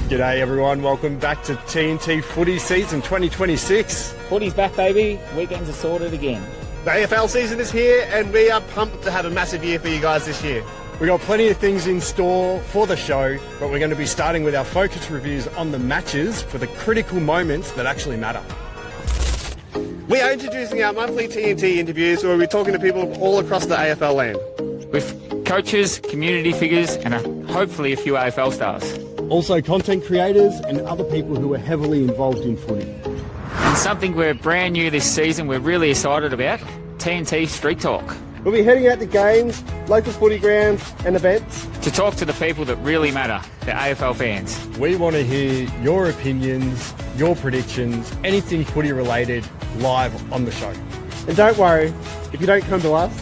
G'day everyone, welcome back to TNT Footy season 2026. Footy's back, baby. Weekends are sorted again. The AFL season is here and we are pumped to have a massive year for you guys this year. We've got plenty of things in store for the show, but we're going to be starting with our focus reviews on the matches for the critical moments that actually matter. We are introducing our monthly TNT interviews where we're talking to people all across the AFL land. With coaches, community figures, and hopefully a few AFL stars. Also content creators and other people who are heavily involved in footy. And something we're brand new this season we're really excited about, TNT Street Talk. We'll be heading out to games, local footy grounds and events. To talk to the people that really matter, the AFL fans. We want to hear your opinions, your predictions, anything footy related live on the show. And don't worry, if you don't come to us,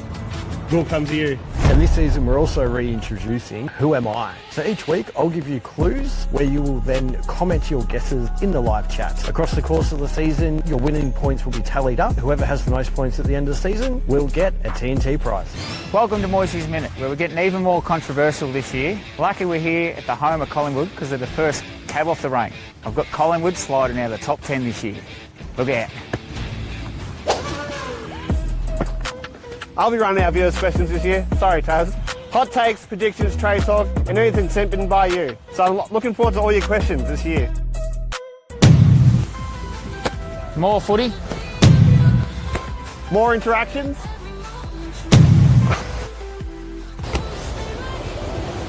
we'll come to you. And this season we're also reintroducing Who Am I? So each week I'll give you clues where you will then comment your guesses in the live chat. Across the course of the season, your winning points will be tallied up. Whoever has the most points at the end of the season will get a TNT prize. Welcome to Moisey's Minute, where we're getting even more controversial this year. Lucky we're here at the home of Collingwood because they're the first cab off the rank. I've got Collingwood sliding out of the top 10 this year. Look out. I'll be running our viewers' questions this year. Sorry, Taz. Hot takes, predictions, trade talk, and anything sent in by you. So I'm looking forward to all your questions this year. More footy. More interactions.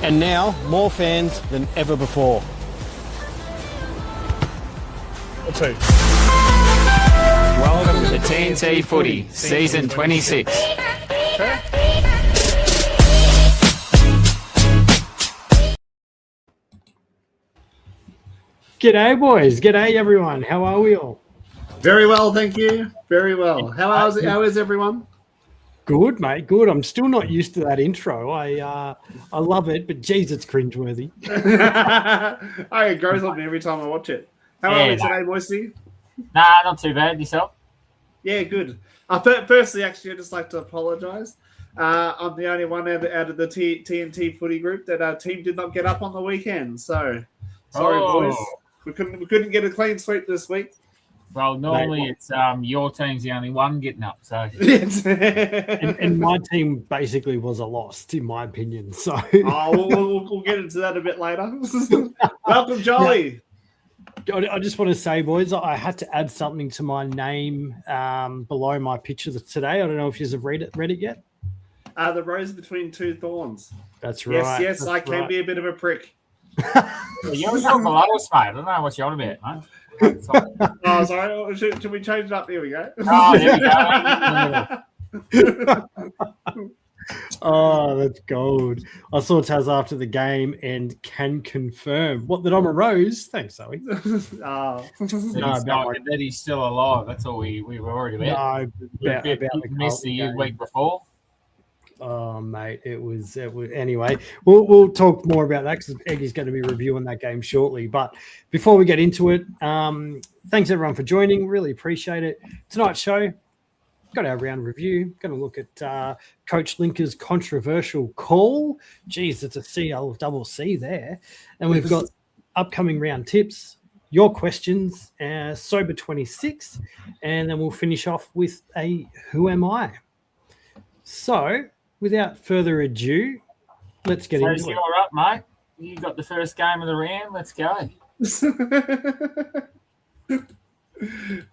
And now, more fans than ever before. Or two. Welcome to TNT Footy, Season 26. G'day boys, g'day everyone. How are we all? Very well, thank you. Very well. How is everyone? Good, mate. Good. I'm still not used to that intro. I love it, but geez, it's cringeworthy. It grows on me every time I watch it. How are we today, Moisey? Nah, not too bad. Yourself? Yeah, good. Firstly, actually, I'd just like to apologise. I'm the only one out of the TNT Footy group that our team did not get up on the weekend. So, sorry, boys. We couldn't get a clean sweep this week. Well, normally it's your team's the only one getting up. So, and my team basically was a loss, in my opinion. So, we'll get into that a bit later. Welcome, Jolly. I just want to say, boys, I had to add something to my name below my picture today. I don't know if you've read it yet. The rose between two thorns. That's right. Yes, I can be a bit of a prick. You're below us, mate. I don't know what you're on about, mate. Sorry. Should we change it up? Here we go. Oh, there we go. Oh, that's gold. I saw Taz after the game and can confirm. What, that I'm a rose? Thanks, Zoe. That he's still alive. That's all we were worried about. No, about the missed the week before. Oh, mate, it was anyway. We'll talk more about that because Eggie's going to be reviewing that game shortly. But before we get into it, thanks everyone for joining. Really appreciate it. Tonight's show, got our round review. Going to look at CoachLinker's controversial call. Geez, it's a CLCC there. And we've got upcoming round tips, your questions, Sober 26, and then we'll finish off with a Who Am I? So, without further ado, let's get into it. You're up, mate. You got the first game of the round. Let's go.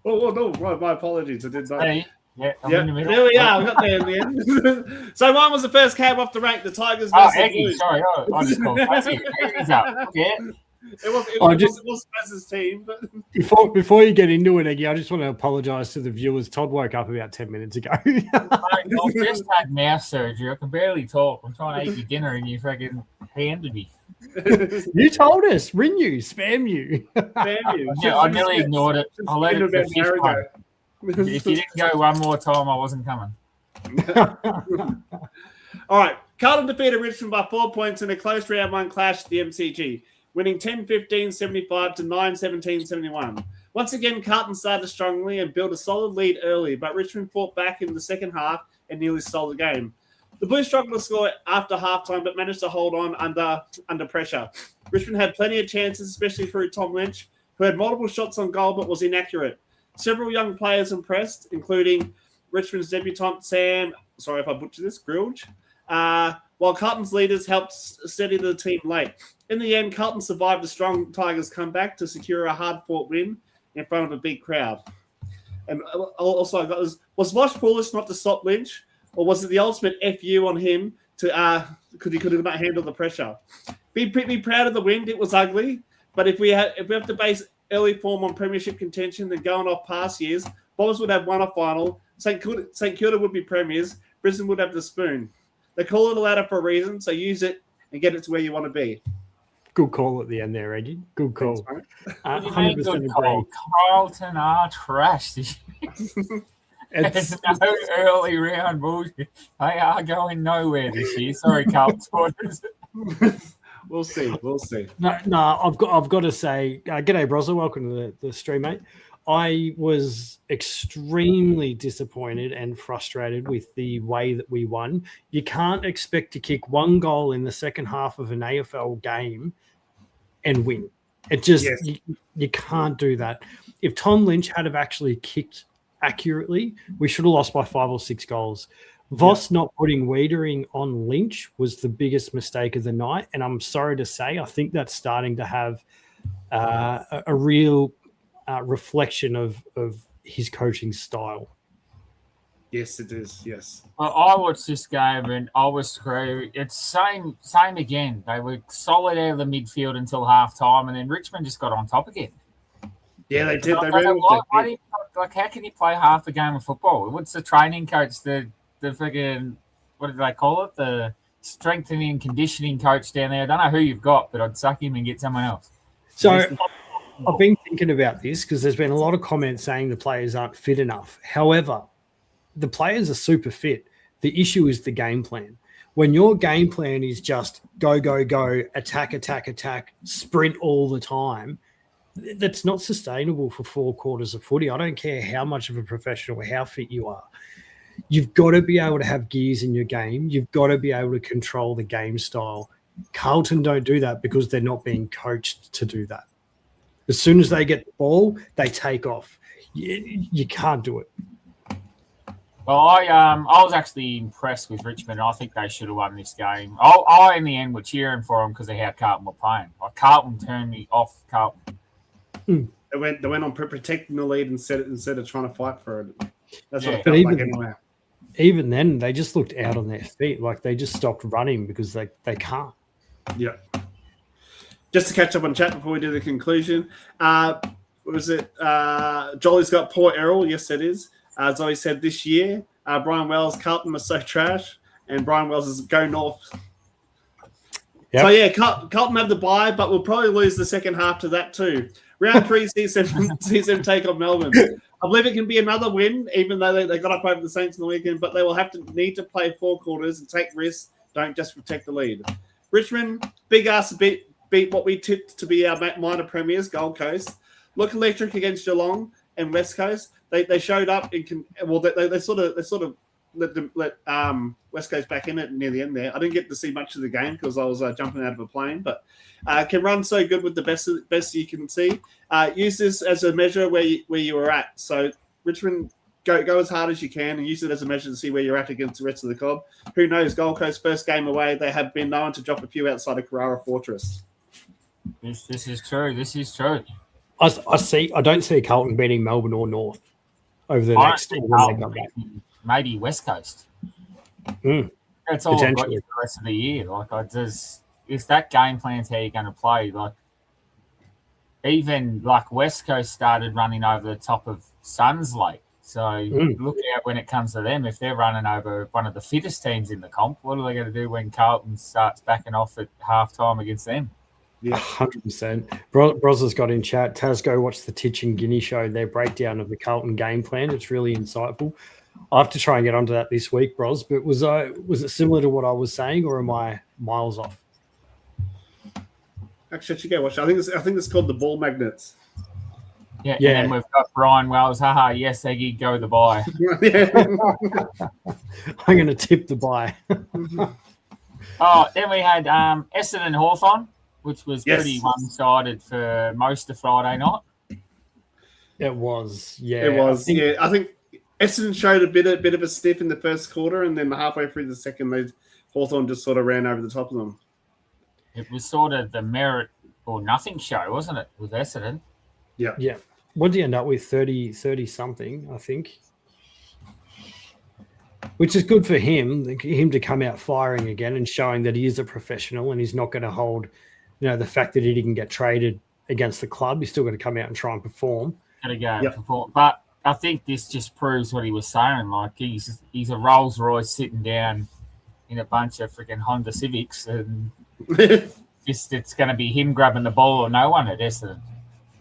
No, my apologies. I did not. Hey. Yeah, in the middle. There we are. We got there in the end. So mine was the first cab off the rank. The Tigers versus the Blues. Sorry, I just called He's up. Yeah. It was versus team. But before you get into it, Eggie, I just want to apologise to the viewers. Todd woke up about 10 minutes ago. Mate, I've just had mouth surgery. I can barely talk. I'm trying to eat your dinner and you fucking handed me. You told us. Ring you. Spam you. Yeah, I nearly ignored it. I let it go. If you didn't go one more time, I wasn't coming. All right. Carlton defeated Richmond by 4 points in a close round one clash at the MCG, winning 10-15-75 to 9-17-71. Once again, Carlton started strongly and built a solid lead early, but Richmond fought back in the second half and nearly stole the game. The Blues struggled to score after halftime, but managed to hold on under pressure. Richmond had plenty of chances, especially through Tom Lynch, who had multiple shots on goal but was inaccurate. Several young players impressed, including Richmond's debutant Sam, sorry if I butcher this, Grilge, while Carlton's leaders helped steady the team late. In the end, Carlton survived a strong Tigers comeback to secure a hard-fought win in front of a big crowd. And also, I got this, was Vosh foolish not to stop Lynch, or was it the ultimate FU on him to because he could have not handled the pressure? Be proud of the win. It was ugly, but if we have to base early form on premiership contention, then going off past years, Bombers would have won a final. St Kilda would be premiers. Brisbane would have the spoon. They call it a ladder for a reason, so use it and get it to where you want to be. Good call at the end there, Egi. Good call. What do you mean good call? Carlton are trash this year. There's no early round bullshit. They are going nowhere this year. Sorry, Carlton supporters. We'll see. No, I've got to say, g'day, Brozza. Welcome to the stream, mate. I was extremely disappointed and frustrated with the way that we won. You can't expect to kick one goal in the second half of an AFL game and win. It just, you can't do that. If Tom Lynch had have actually kicked accurately, we should have lost by 5 or 6 goals. Voss not putting Wiedering on Lynch was the biggest mistake of the night. And I'm sorry to say, I think that's starting to have a real reflection of his coaching style. Yes, it is. Yes. Well, I watched this game and I was screwed. It's same again. They were solid out of the midfield until half time, and then Richmond just got on top again. Yeah, they did. How can you play half a game of football? What's the training coach, the friggin', what did they call it? The strengthening and conditioning coach down there. I don't know who you've got, but I'd suck him and get someone else. So I've been thinking about this because there's been a lot of comments saying the players aren't fit enough. However, the players are super fit. The issue is the game plan. When your game plan is just go, go, go, attack, attack, attack, sprint all the time, that's not sustainable for 4 quarters of footy. I don't care how much of a professional, how fit you are. You've got to be able to have gears in your game. You've got to be able to control the game style. Carlton don't do that because they're not being coached to do that. As soon as they get the ball, they take off. You can't do it. Well, I was actually impressed with Richmond. I think they should have won this game. I in the end, were cheering for them because of how Carlton were playing. Like, Carlton turned me off. Carlton. They went on protecting the lead instead of trying to fight for it. That's what it But felt like anyway. Even then, they just looked out on their feet. Like, they just stopped running because they can't. Yeah. Just to catch up on chat before we do the conclusion, what was it? Jolly's got poor Errol. Yes, it is. Zoe said this year, Brian Wells, Carlton was so trash, and Brian Wells is go north. Yep. So, yeah, Carlton have the bye, but we'll probably lose the second half to that too. Round 3 sees them take on Melbourne. I believe it can be another win, even though they got up over the Saints in the weekend, but they will need to play 4 quarters and take risks. Don't just protect the lead. Richmond, big ass beat what we tipped to be our minor premiers, Gold Coast. Look electric against Geelong and West Coast. They showed up they sort of let West Coast back in it near the end there. I didn't get to see much of the game because I was jumping out of a plane, but can run so good with the best you can see. Use this as a measure where you were at. So Richmond, go as hard as you can and use it as a measure to see where you're at against the rest of the club. Who knows? Gold Coast first game away, they have been known to drop a few outside of Carrara Fortress. This is true. This is true. I don't see Carlton beating Melbourne or North over the next maybe West Coast. That's all I've got for the rest of the year. If that game plan's how you're going to play, even West Coast started running over the top of Suns late. So look out when it comes to them. If they're running over one of the fittest teams in the comp, what are they going to do when Carlton starts backing off at halftime against them? Yeah, 100%. Brozza's got in chat. Taz, go watch the Titch and Guinea show, their breakdown of the Carlton game plan. It's really insightful. I have to try and get onto that this week, Bros. But was it similar to what I was saying, or am I miles off? Actually, I should go watch it. I think it's called the Ball Magnets. Yeah. And then we've got Brian Wells. Haha, yes, Eggy, go the buy. I'm going to tip the buy. Then we had Essendon Hawthorn. which was Yes. pretty one-sided for most of Friday night. It was, yeah. It was, I think Essendon showed a bit of a stiff in the first quarter, and then halfway through the second, Hawthorn just sort of ran over the top of them. It was sort of the merit or nothing show, wasn't it, with Essendon? Yeah. Yeah. What did he end up with? 30 something, I think. Which is good for him to come out firing again and showing that he is a professional and he's not going to hold, the fact that he didn't get traded against the club. He's still going to come out and try and perform. Got to go and perform. But I think this just proves what he was saying. Like, he's a Rolls Royce sitting down in a bunch of freaking Honda Civics, and it's going to be him grabbing the ball or no one at Essendon.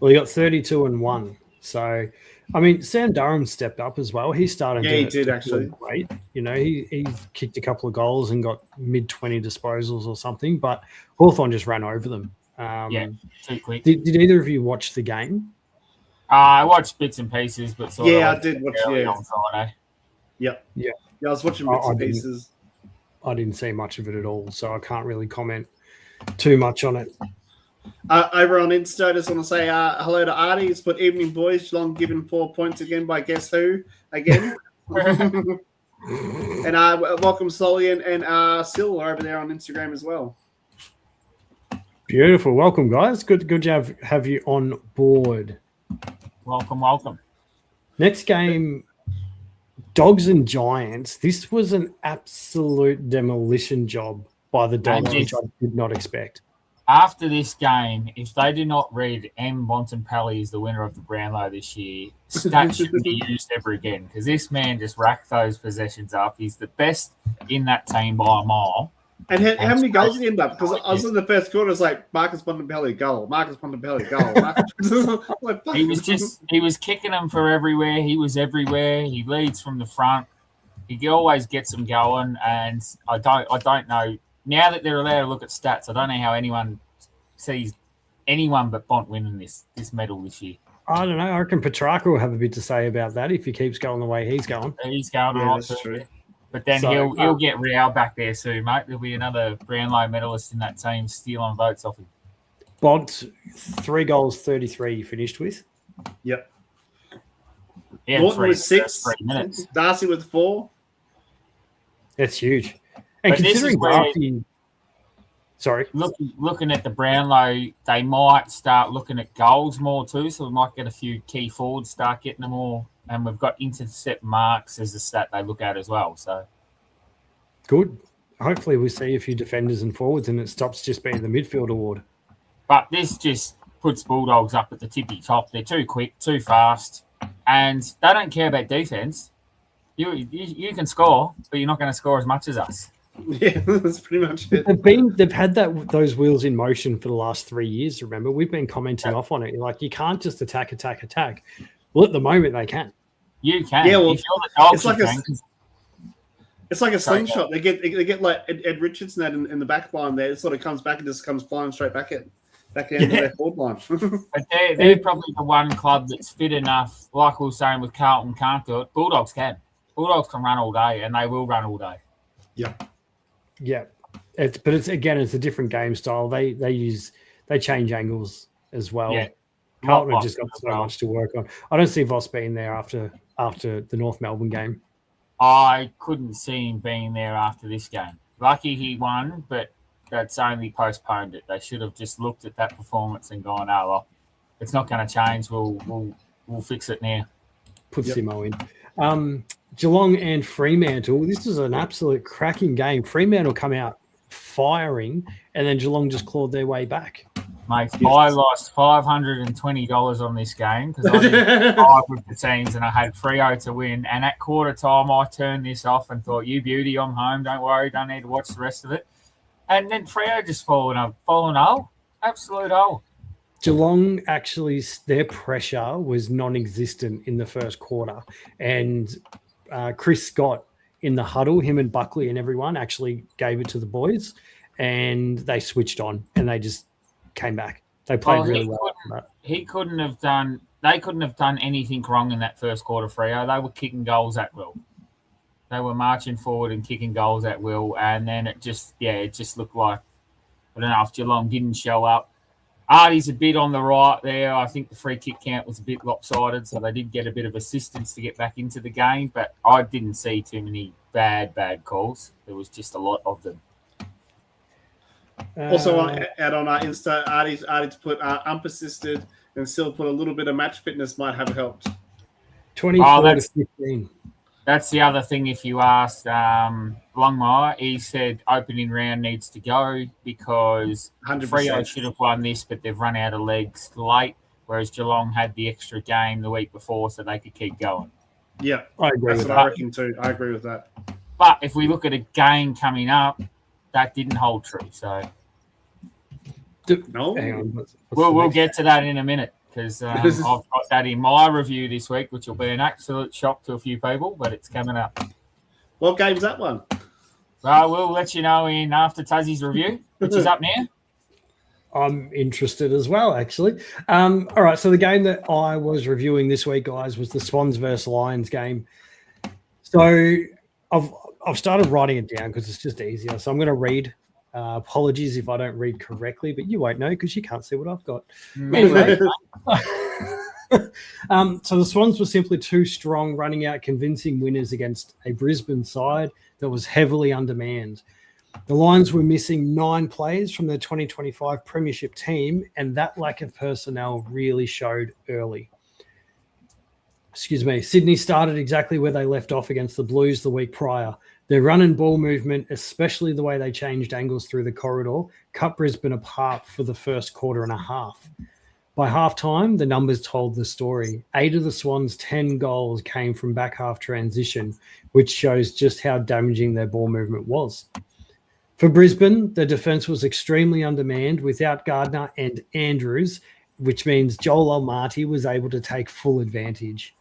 Well, he got 32 and 1. So, I mean, Sam Durham stepped up as well. He started. Yeah, he did actually. Great. He kicked a couple of goals and got mid-20 disposals or something. But Hawthorn just ran over them. Too quick. Did either of you watch the game? I watched bits and pieces, but I did watch on Friday. Yep. Yeah. Yeah, I was watching bits and pieces. I didn't see much of it at all, so I can't really comment too much on it. Over on Insta, I just want to say hello to Artie. He's put evening boys. Geelong given 4 points again by guess who again. And welcome Solian and Sil over there on Instagram as well. Beautiful. Welcome, guys. Good to have you on board. Welcome. Next game, Dogs and Giants. This was an absolute demolition job by the Dogs, which I did not expect. After this game, if they do not read M. Bontempelli as the winner of the Brownlow this year, stats shouldn't be used ever again, because this man just racked those possessions up. He's the best in that team by a mile. And how many goals did he end up? Because I was in the first quarter, it's like Marcus Bontempelli goal, Marcus Bontempelli goal. He was kicking them for everywhere. He was everywhere. He leads from the front. He always gets them going, and I don't know. Now that they're allowed to look at stats, I don't know how anyone sees anyone but Bont winning this medal this year. I don't know. I reckon Petrarca will have a bit to say about that if he keeps going the way he's going. He's going all right, true. But then he'll get Real back there soon, mate. There'll be another Brownlow medalist in that team stealing votes off him. Bont, 3 goals, 33 he finished with. Yep. Yeah, Norton with 6. 3 minutes. Darcy with 4. That's huge. And But considering Darcy... Sorry. Looking at the Brownlow, they might start looking at goals more too, so we might get a few key forwards start getting them more. And we've got intercept marks as a stat they look at as well. So good. Hopefully we see a few defenders and forwards and it stops just being the midfield award. But this just puts Bulldogs up at the tippy top. They're too quick, too fast, and they don't care about defence. You can score, but you're not going to score as much as us. Yeah, that's pretty much it. They've had those wheels in motion for the last 3 years. Remember, we've been commenting off on it. Like, you can't just attack. Well, at the moment they can. You can. Yeah, well, if you're the Dogs, it's like a slingshot. They get like Ed Richardson in the back line there. It sort of comes back and just comes flying straight back into their forward line. But they're probably the one club that's fit enough. Like we were saying with Carlton, can't do it. Bulldogs can. Bulldogs can run all day, and they will run all day. Yeah. It's a different game style. They change angles as well. Yeah. Carlton have just got so much to work on. I don't see Voss being there after the North Melbourne game. I couldn't see him being there after this game. Lucky he won, but that's only postponed it. They should have just looked at that performance and gone, "Oh well, it's not going to change. We'll fix it now." Put Simo in. Geelong and Fremantle. This is an absolute cracking game. Fremantle come out firing, and then Geelong just clawed their way back. Mate, I lost $520 on this game because I did 5 with the teams and I had Freo to win. And at quarter time, I turned this off and thought, "You beauty, I'm home. Don't worry, don't need to watch the rest of it." And then Freo just fallen absolute hole. Geelong actually, their pressure was non-existent in the first quarter, and Chris Scott in the huddle, him and Buckley and everyone actually gave it to the boys, and they switched on and they just came back. They played really well. They couldn't have done anything wrong in that first quarter, Freo. They were kicking goals at will. They were marching forward and kicking goals at will, and then it just looked like I don't know if Geelong didn't show up. Artie's a bit on the right there. I think the free kick count was a bit lopsided, so they did get a bit of assistance to get back into the game. But I didn't see too many bad calls. There was just a lot of them. Also, out on our Insta, Artie's put unpersisted and still put a little bit of match fitness might have helped. 24 to 15. That's the other thing. If you asked Longmire, he said opening round needs to go because 100%. Freo should have won this, but they've run out of legs late, whereas Geelong had the extra game the week before so they could keep going. Yeah, I agree that's with what that. I reckon too. I agree with that. But if we look at a game coming up, that didn't hold true. So No, Hang on. what's the we'll next- get to that in a minute because I've got that in my review this week, which will be an absolute shock to a few people, but it's coming up. what game's that one? Well, we'll let you know in after Tazzy's review, which is up now. I'm interested as well, actually. All right, so the game that I was reviewing this week, guys, was the Swans versus Lions game. So I've started writing it down because it's just easier. So I'm going to read. Apologies if I don't read correctly, but you won't know because you can't see what I've got. Anyway, so the Swans were simply too strong, running out convincing winners against a Brisbane side that was heavily undermanned. The Lions were missing 9 players from their 2025 premiership team, and that lack of personnel really showed early. Sydney started exactly where they left off against the Blues the week prior. Their run and ball movement, especially the way they changed angles through the corridor, cut Brisbane apart for the first quarter and a half. By halftime, the numbers told the story. 8 of the Swans' 10 goals came from back half transition, which shows just how damaging their ball movement was. For Brisbane, the defence was extremely undermanned without Gardner and Andrews, which means Joel Almaty was able to take full advantage.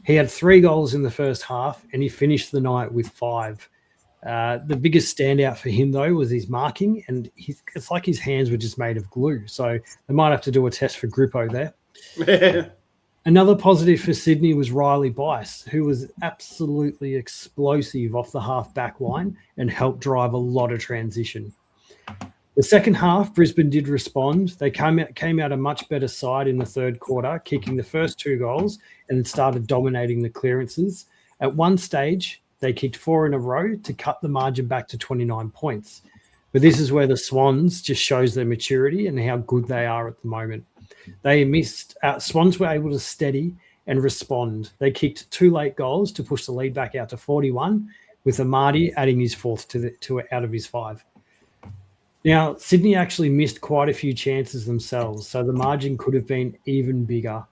He had 3 goals in the first half, and he finished the night with 5. The biggest standout for him, though, was his marking, and it's like his hands were just made of glue. So they might have to do a test for Grippo there. Another positive for Sydney was Riley Bice, who was absolutely explosive off the half-back line and helped drive a lot of transition. The second half, Brisbane did respond. They came out a much better side in the third quarter, kicking the first 2 goals and started dominating the clearances. At one stage, they kicked 4 in a row to cut the margin back to 29 points. But this is where the Swans just shows their maturity and how good they are at the moment. Swans were able to steady and respond. They kicked 2 late goals to push the lead back out to 41, with Amadi adding his 4th out of his 5. Now, Sydney actually missed quite a few chances themselves, so the margin could have been even bigger.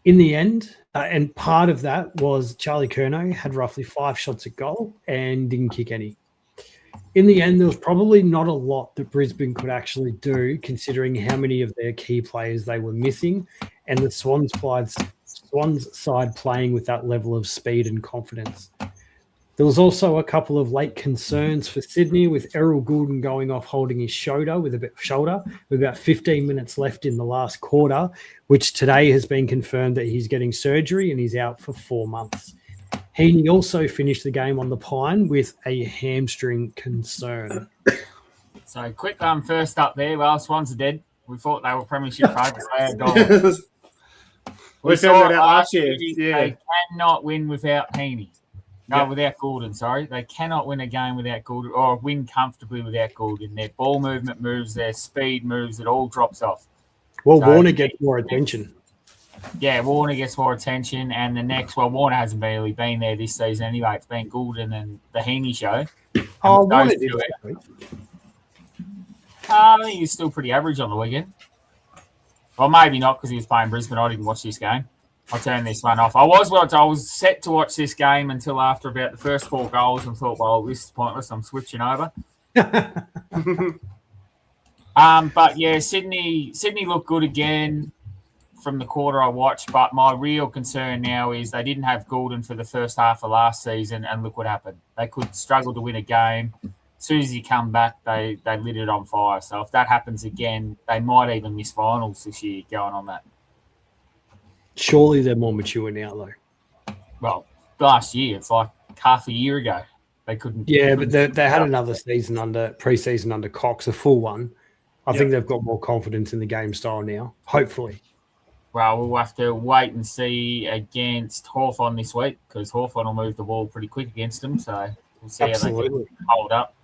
In the end, and part of that was Charlie Curnow had roughly 5 shots at goal and didn't kick any. In the end, there was probably not a lot that Brisbane could actually do, considering how many of their key players they were missing, and the Swans side playing with that level of speed and confidence. There was also a couple of late concerns for Sydney, with Errol Goulden going off holding his shoulder with about 15 minutes left in the last quarter, which today has been confirmed that he's getting surgery and he's out for 4 months. Heaney also finished the game on the Pine with a hamstring concern. So quick first up there. Well, Swans are dead. We thought they were premiership favourites. They had gone. We found that out last year. Yeah. They cannot win without Heaney. No, without Goulden, sorry. They cannot win a game without Goulden or win comfortably without Goulden. Their ball movement moves, their speed moves, it all drops off. Well, so, Warner gets more attention. Yeah, Warner gets more attention. And the next, well, Warner hasn't really been there this season anyway. It's been Goulden and the Heaney show. Oh, Warner did. I think he's still pretty average on the weekend. Well, maybe not because he was playing Brisbane. I didn't watch this game. I'll turn this one off. I was set to watch this game until after about the first 4 goals and thought, well, this is pointless. I'm switching over. But yeah, Sydney looked good again from the quarter I watched. But my real concern now is they didn't have Goulden for the first half of last season, and look what happened. They could struggle to win a game. As soon as he come back, they lit it on fire. So if that happens again, they might even miss finals this year going on that. Surely they're more mature now, though. Well, last year, it's like half a year ago. They couldn't. Yeah, but they had another preseason under Cox, a full one. I think they've got more confidence in the game style now, hopefully. Well, we'll have to wait and see against Hawthorn this week because Hawthorn will move the ball pretty quick against them. So we'll see how they can hold up.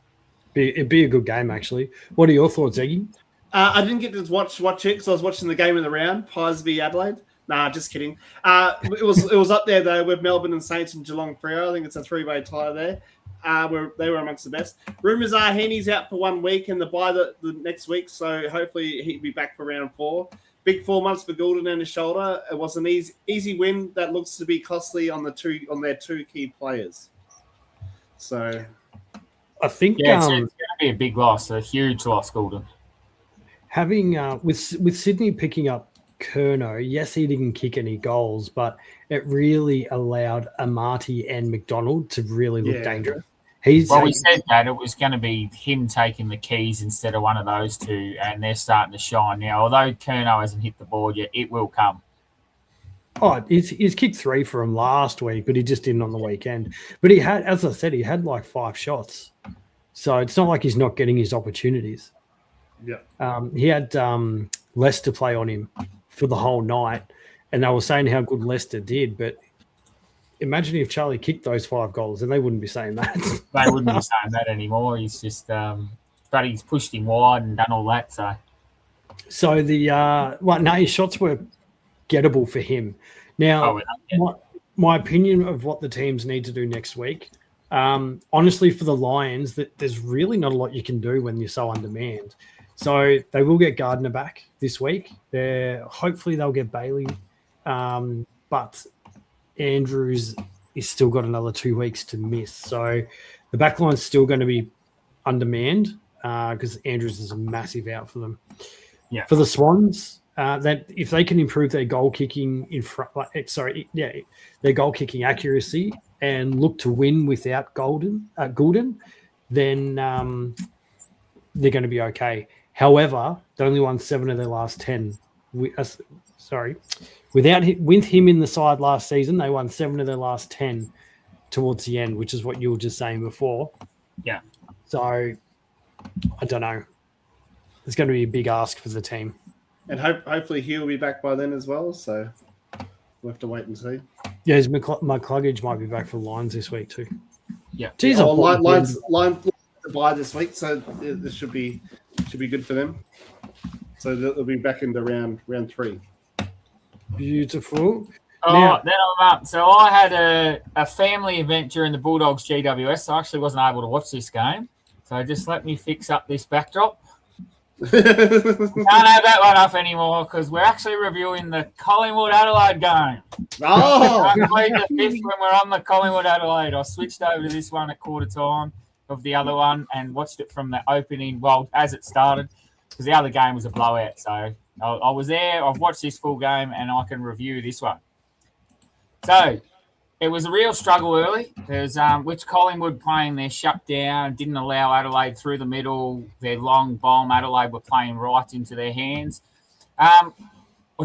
It'd be a good game, actually. What are your thoughts, Egi? I didn't get to watch it because I was watching the game in the round, Pies v Adelaide. Nah, just kidding. It was up there, though, with Melbourne and Saints and Geelong Freo. I think it's a three-way tie there. Where they were amongst the best. Rumours are Heaney's out for 1 week and the bye the next week, so hopefully he'll be back for round 4. Big 4 months for Goulden and his shoulder. It was an easy win that looks to be costly on their two key players. So I think it's going to be a big loss, a huge loss, Goulden. Having with Sydney picking up Curnow, yes, he didn't kick any goals, but it really allowed Amati and McDonald to really look dangerous. We said that it was going to be him taking the keys instead of one of those two, and they're starting to shine now. Although Curnow hasn't hit the board yet, it will come. Oh, he's kicked 3 for him last week, but he just didn't on the weekend. But he had, as I said, he had like 5 shots. So it's not like he's not getting his opportunities. Yeah. He had Leicester play on him for the whole night, and they were saying how good Leicester did, but imagine if Charlie kicked those 5 goals, and they wouldn't be saying that. They wouldn't be saying that anymore. He's just, but he's pushed him wide and done all that. So his shots were gettable for him. Now, my opinion of what the teams need to do next week, honestly, for the Lions, that there's really not a lot you can do when you're so undermanned. So they will get Gardner back this week. Hopefully they'll get Bailey, but Andrews is still got another 2 weeks to miss. So the back line's still going to be undermanned because Andrews is a massive out for them. Yeah. For the Swans, that if they can improve their goal kicking their goal kicking accuracy and look to win without Goulden, then they're going to be okay. However, they only won 7 of their last 10. With him in the side last season, they won 7 of their last 10 towards the end, which is what you were just saying before. Yeah. So I don't know. It's going to be a big ask for the team. And hopefully he'll be back by then as well. So we'll have to wait and see. Yeah, McCluggage might be back for the Lions this week too. Yeah. Jeez, Lions to buy this week, so this should be good for them. So they'll be back into round 3. Beautiful. Then I'm up. So I had a family event during the Bulldogs GWS, so I actually wasn't able to watch this game. So just let me fix up this backdrop. Can't have that one up anymore because we're actually reviewing the Collingwood-Adelaide game. Oh! I played the 5th when we're on the Collingwood-Adelaide. I switched over to this one at quarter time of the other one and watched it from the opening, well, as it started, because the other game was a blowout. So I was there, I've watched this full game, and I can review this one. So it was a real struggle early. There's which Collingwood playing their shutdown, didn't allow Adelaide through the middle. Their long bomb, Adelaide were playing right into their hands. I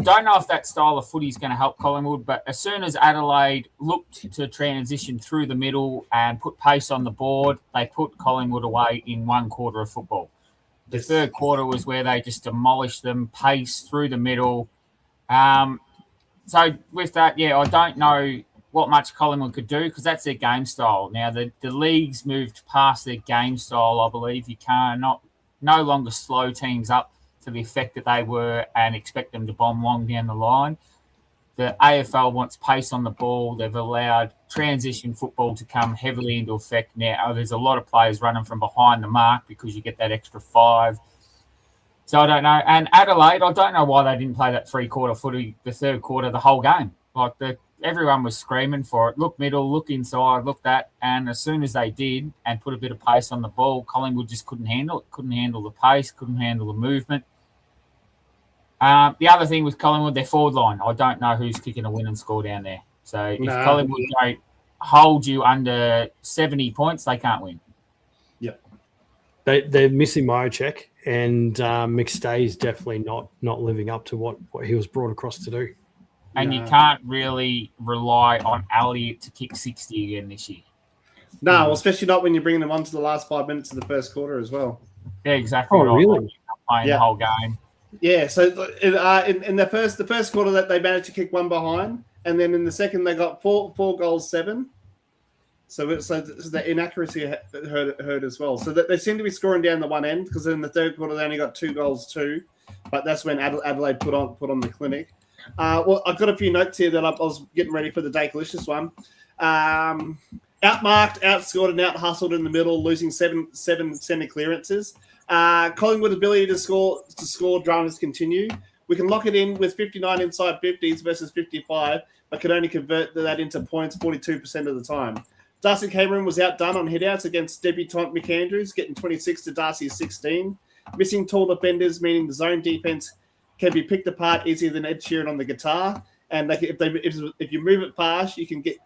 don't know if that style of footy is going to help Collingwood, but as soon as Adelaide looked to transition through the middle and put pace on the board, they put Collingwood away in 1 quarter of football. The third quarter was where they just demolished them, pace through the middle. So with that, I don't know what much Collingwood could do because that's their game style. Now, the league's moved past their game style, I believe. You no longer slow teams up to the effect that they were and expect them to bomb long down the line. The AFL wants pace on the ball. They've allowed transition football to come heavily into effect now. There's a lot of players running from behind the mark because you get that extra 5. So I don't know. And Adelaide, I don't know why they didn't play that 3-quarter footy, the third quarter, the whole game. Everyone was screaming for it. Look middle, look inside, look that. And as soon as they did and put a bit of pace on the ball, Collingwood just couldn't handle it. Couldn't handle the pace, couldn't handle the movement. The other thing with Collingwood, their forward line. I don't know who's kicking a winning score down there. So if Collingwood don't hold you under 70 points, they can't win. Yep. They're missing Myercheck, and McStay's definitely not living up to what he was brought across to do. And you can't really rely on Elliott to kick 60 again this year. No, well, especially not when you're bringing them on to the last 5 minutes of the first quarter as well. Yeah, exactly. Oh, right. really? Playing the whole game. Yeah, so in the first quarter that they managed to kick one behind, and then in the second they got four goals, 7. So the inaccuracy hurt as well. So that they seem to be scoring down the one end, because in the third quarter they only got 2 goals too, but that's when Adelaide put on the clinic. Well, I've got a few notes here that I was getting ready for the Dakelicious one. Outmarked, outscored, and out-hustled in the middle, losing seven centre clearances. Collingwood's ability to score dramas continue. We can lock it in with 59 inside 50s versus 55, but could only convert that into points 42% of the time. Darcy Cameron was outdone on hitouts against debutant McAndrews, getting 26 to Darcy's 16. Missing tall defenders, meaning the zone defense can be picked apart easier than Ed Sheeran on the guitar. And if you move it fast, you can get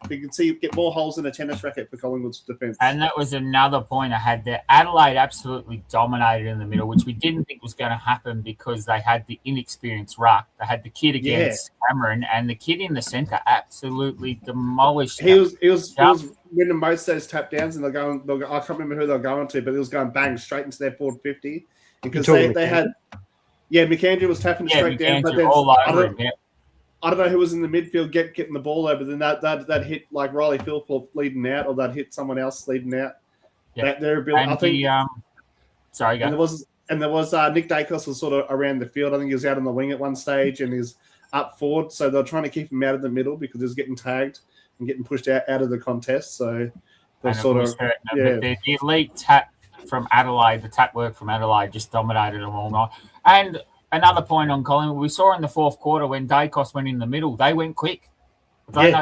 more holes in a tennis racket for Collingwood's defence. And that was another point I had there. Adelaide absolutely dominated in the middle, which we didn't think was going to happen because they had the inexperienced ruck. They had the kid against Cameron, and the kid in the centre absolutely demolished. He was winning most of those tap downs, and I can't remember who they were going to, but he was going bang straight into their forward 50 because they had. Yeah, McAndrew was tapping straight down, but then all over him. Yeah. I don't know who was in the midfield getting the ball over. Then that hit like Riley Philthorpe leading out, or that hit someone else leading out. Yeah. Their ability, I think. Sorry, go. And there was Nick Dacos was sort of around the field. I think he was out on the wing at one stage, and he's up forward. So they're trying to keep him out of the middle because he was getting tagged and getting pushed out of the contest. So they're sort of the elite tap from Adelaide, the tap work from Adelaide just dominated them all night. And another point on Collingwood, we saw in the fourth quarter when Dacos went in the middle, they went quick. They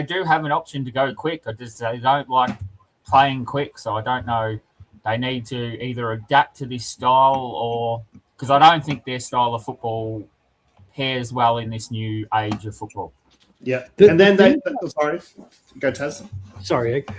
do have an option to go quick. They don't like playing quick, so I don't know. They need to either adapt to this style or – because I don't think their style of football pairs well in this new age of football. Yeah. Sorry. Go, Taz. Sorry, Egg.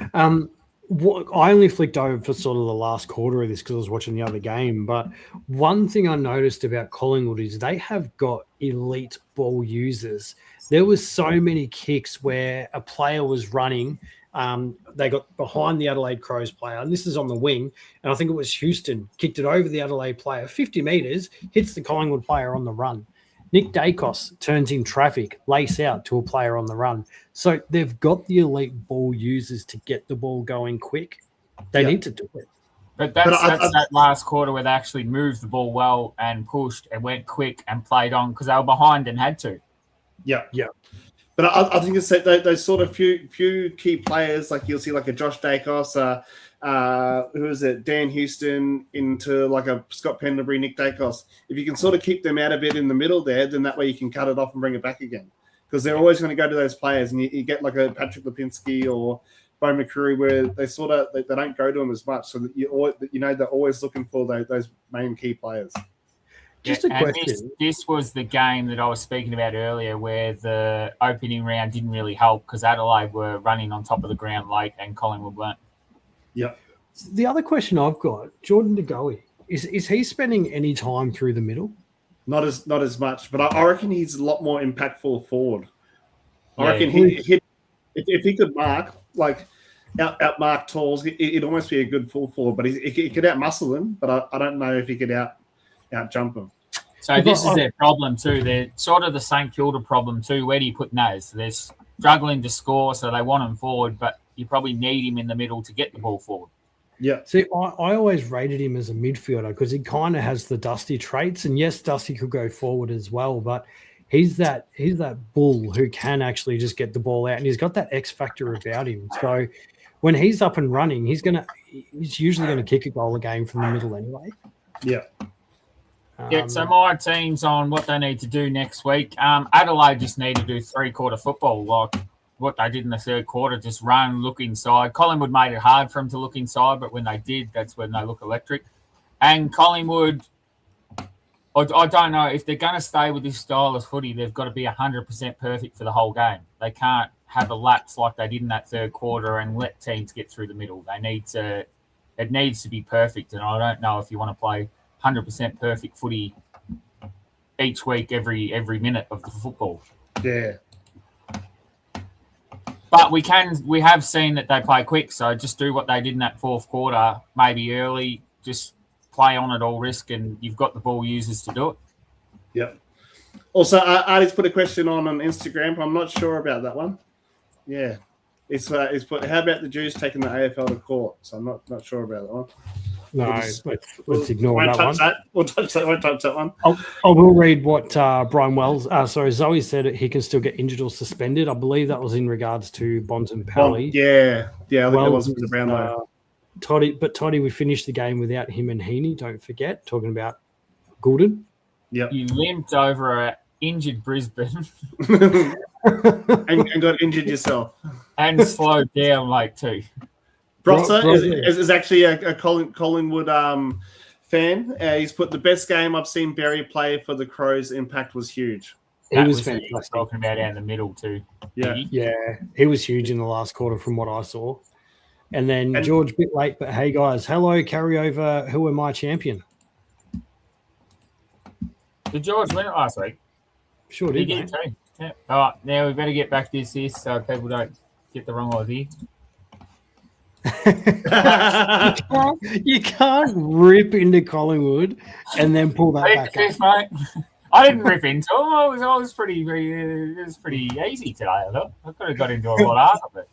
I only flicked over for sort of the last quarter of this because I was watching the other game. But one thing I noticed about Collingwood is they have got elite ball users. There was so many kicks where a player was running. They got behind the Adelaide Crows player, and this is on the wing. And I think it was Houston kicked it over the Adelaide player, 50 metres, hits the Collingwood player on the run. Nick Dacos turns in traffic, lace out to a player on the run. So they've got the elite ball users to get the ball going quick. They need to do it. But that's that last quarter where they actually moved the ball well and pushed and went quick and played on because they were behind and had to. Yeah. But I think it's those sort of few key players, like you'll see like a Josh Dacos, who is it, Dan Houston, into like a Scott Pendlebury, Nick Dacos. If you can sort of keep them out of it in the middle there, then that way you can cut it off and bring it back again. Because they're always going to go to those players, and you get like a Patrick Lipinski or Bo McCreary where they sort of they don't go to them as much. So that they're always looking for those main key players. Just a question. This was the game that I was speaking about earlier where the opening round didn't really help because Adelaide were running on top of the ground late and Collingwood weren't. Yeah. The other question I've got, Jordan De Goey, is he spending any time through the middle? Not as much, but I reckon he's a lot more impactful forward. I reckon if he could mark, like out-mark Talls, it'd almost be a good full forward, but he could out-muscle them, but I don't know if he could out-jump them. So this is their problem too. They're sort of the St Kilda problem too. Where do you put Nath? They're struggling to score, so they want him forward, but you probably need him in the middle to get the ball forward. Yeah. See, I always rated him as a midfielder because he kind of has the Dusty traits. And yes, Dusty could go forward as well, but he's that bull who can actually just get the ball out, and he's got that X factor about him. So when he's up and running, he's usually gonna kick a goal a game from the middle anyway. Yeah. So my team's on what they need to do next week. Adelaide just need to do three-quarter football, like what they did in the third quarter, just run, look inside. Collingwood made it hard for them to look inside, but when they did, that's when they look electric. And Collingwood, I don't know, if they're going to stay with this style of footy, they've got to be 100% perfect for the whole game. They can't have a lapse like they did in that third quarter and let teams get through the middle. It needs to be perfect, and I don't know if you want to play 100% perfect footy each week, every minute of the football. Yeah. But we have seen that they play quick, so just do what they did in that fourth quarter, maybe early, just play on at all risk, and you've got the ball users to do it. Yep. Also, Artie's put a question on Instagram. I'm not sure about that one. Yeah. He's put, how about the Jews taking the AFL to court? So I'm not sure about that one. No, let's ignore that one. Won't touch that one. I will read what Brian Wells, Zoe said he can still get injured or suspended. I believe that was in regards to Bonds and Pally. Yeah, I think that was the Brownlow. Toddy, we finished the game without him and Heaney, don't forget, talking about Goulden. Yep. You limped over an injured Brisbane. and got injured yourself. And slowed down late too. Brosser is actually a Collingwood fan. He's put the best game I've seen Barry play for the Crows. Impact was huge. He was fantastic. Talking about out in the middle too. Yeah, he was huge in the last quarter from what I saw. And then George, bit late, but hey guys, hello, carryover. Who am I champion? Did George win it last week? Sure did. He did too. Yeah. All right, now we better get back to this so people don't get the wrong idea. You can't rip into Collingwood and then pull that back up. Mate. I didn't rip into him. It was pretty easy today. I thought I could have got into a lot harder,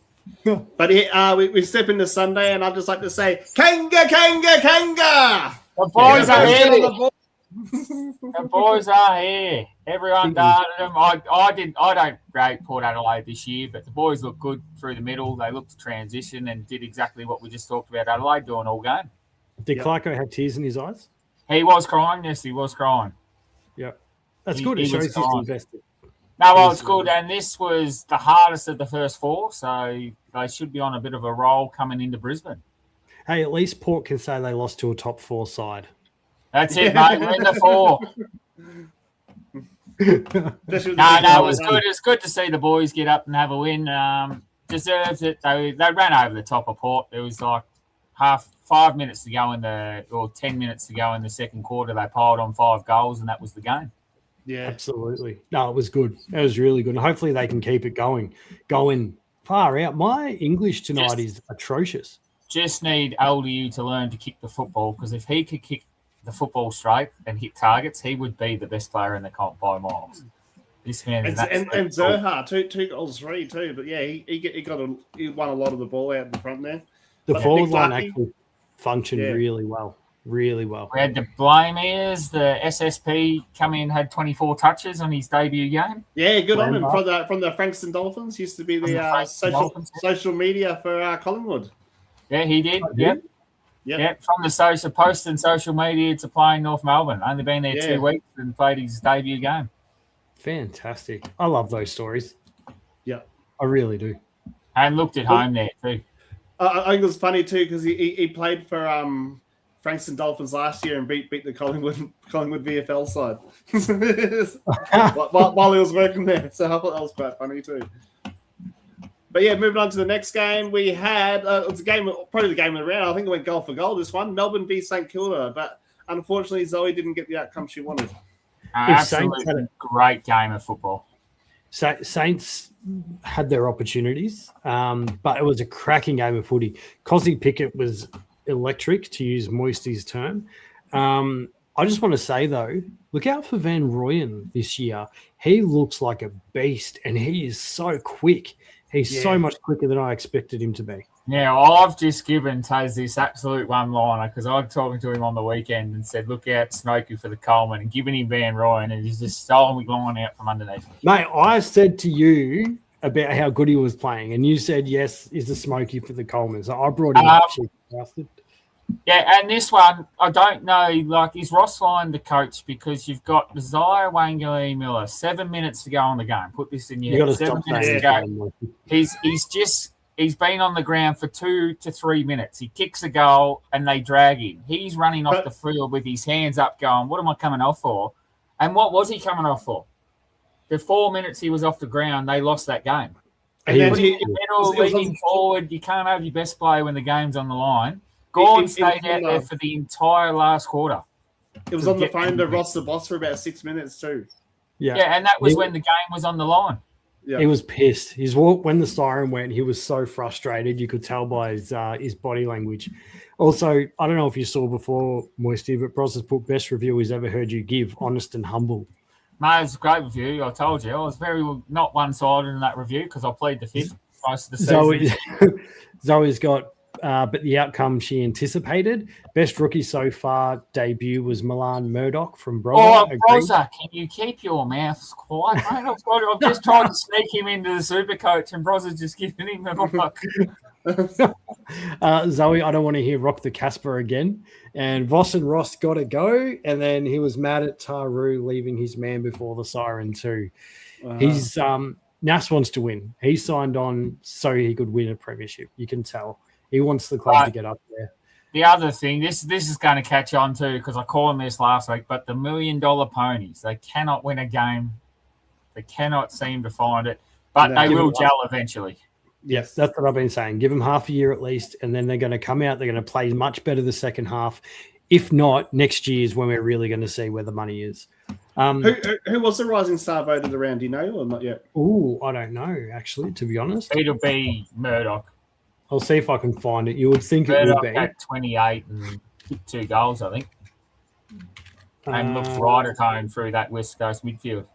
but we step into Sunday, and I'd just like to say, Kanga, Kanga, Kanga. The boys are here. The boys are here. Everyone darted them. I don't rate Port Adelaide this year, but the boys look good through the middle. They looked to transition and did exactly what we just talked about Adelaide doing all game. Did Clarko have tears in his eyes? He was crying. Yes, he was crying. Yep. That's good. It shows he's invested. No, well, it's good. And this was the hardest of the first four, so they should be on a bit of a roll coming into Brisbane. Hey, at least Port can say they lost to a top four side. That's it, mate. We're in the four. No, it was good. It's good to see the boys get up and have a win. Deserves it. They ran over the top of Port. It was like 5 minutes to go 10 minutes to go in the second quarter. They piled on 5 goals, and that was the game. Yeah, absolutely. No, it was good. It was really good. And hopefully they can keep it going far out. My English tonight is atrocious. Just need LDU to learn to kick the football, because if he could kick the football straight and hit targets, he would be the best player in the comp by miles. This man is and Zerha, 2 goals, 3 too. But yeah, he won a lot of the ball out in the front there. The forward line actually functioned really well. Really well. We had the Blameers, the SSP come in, had 24 touches on his debut game. Yeah, good on him from the Frankston Dolphins. Used to be the social media for Collingwood. Yeah, he did. Yep. From the social post and social media to playing North Melbourne. Only been there 2 weeks and played his debut game. Fantastic. I love those stories. Yeah, I really do. And looked at home there too. I think it was funny too, because he played for Frankston Dolphins last year and beat the Collingwood VFL side while he was working there. So I thought that was quite funny too. But yeah, moving on to the next game, we had it's probably the game of the round. I think it went goal for goal. This one, Melbourne v St Kilda, but unfortunately Zoe didn't get the outcome she wanted. Absolutely great game of football. Saints had their opportunities, but it was a cracking game of footy. Cosy Pickett was electric, to use Moisty's term. I just want to say, though, look out for Van Rooyen this year. He looks like a beast, and he is so quick. He's so much quicker than I expected him to be. Yeah, I've just given Taz this absolute one-liner, because I was talking to him on the weekend and said, look out, Smokey for the Coleman, and giving him Van Rooyen, and he's just stolen me line out from underneath. Mate, I said to you about how good he was playing, and you said, yes, is the Smokey for the Coleman. So I brought him up, cheap bastard. Yeah, and this one, I don't know, is Ross Lyon the coach? Because you've got Zaya Wangali Miller, 7 minutes to go on the game. Put this in your head. 7 minutes to go. He's been on the ground for 2 to 3 minutes. He kicks a goal and they drag him. He's running off the field with his hands up going, what am I coming off for? And what was he coming off for? The 4 minutes he was off the ground, they lost that game. And then leading forward, you can't have your best player when the game's on the line. Gordon stayed out there for the entire last quarter. It was on the phone to Ross the boss for about 6 minutes too. Yeah, and that was when the game was on the line. Yeah. He was pissed. His walk when the siren went, he was so frustrated. You could tell by his body language. Also, I don't know if you saw before, Moisty, but Bros has put best review he's ever heard you give, honest and humble. Mate, it's a great review. I told you. I was very not one-sided in that review because I played the fifth most of the season. Zoe's got, but the outcome she anticipated. Best rookie so far debut was Milan Murdoch from Brother. Oh, Brother, can you keep your mouth quiet, mate? I've just tried to sneak him into the super coach and Brother's just giving him the look. Zoe, I don't want to hear Rock the Casper again. And Voss and Ross got to go. And then he was mad at Taru leaving his man before the siren too. He's Nath wants to win. He signed on so he could win a premiership. You can tell. He wants the club to get up there. The other thing, this is going to catch on too, because I called him this last week, but the $1 million ponies, they cannot win a game. They cannot seem to find it, but they will gel eventually. Yes, that's what I've been saying. Give them half a year at least, and then they're going to come out. They're going to play much better the second half. If not, next year is when we're really going to see where the money is. Who was the rising star voted around? Do you know or not yet? Oh, I don't know, actually, to be honest. It'll be Murdoch. I'll see if I can find it. You would think Murdoch it would be. had 28 and 2 goals, I think. And looked right at home through that West Coast midfield.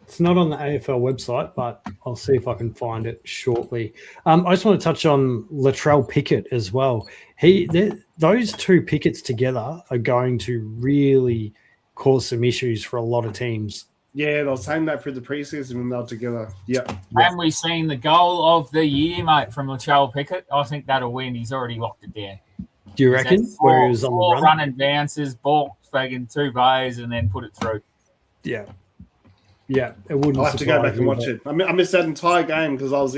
It's not on the AFL website, but I'll see if I can find it shortly. I just want to touch on Latrell Pickett as well. Those two Picketts together are going to really cause some issues for a lot of teams. Yeah, they'll saying that for the preseason when they're together. Yeah. And we've seen the goal of the year, mate, from Latrell Pickett. I think that'll win. He's already locked it down. Do you reckon? Where he was on the run and bounces, ball in 2 bays, and then put it through. Yeah. Yeah, it wouldn't. I'll have to go back and watch it. I missed that entire game because I was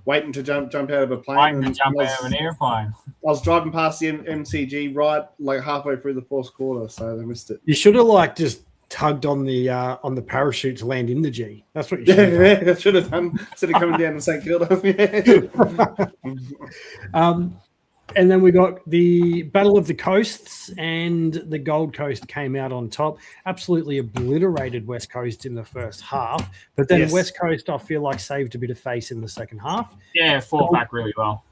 waiting to jump out of a plane. Waiting to jump out of an airplane. I was driving past the MCG right like halfway through the fourth quarter, so I missed it. You should have just tugged on the parachute to land in the G. That's what you should have done. I should have done instead of coming down to St Kilda. And then we got the Battle of the Coasts, and the Gold Coast came out on top. Absolutely obliterated West Coast in the first half. But then West Coast, I feel like, saved a bit of face in the second half. Yeah, fought back really well.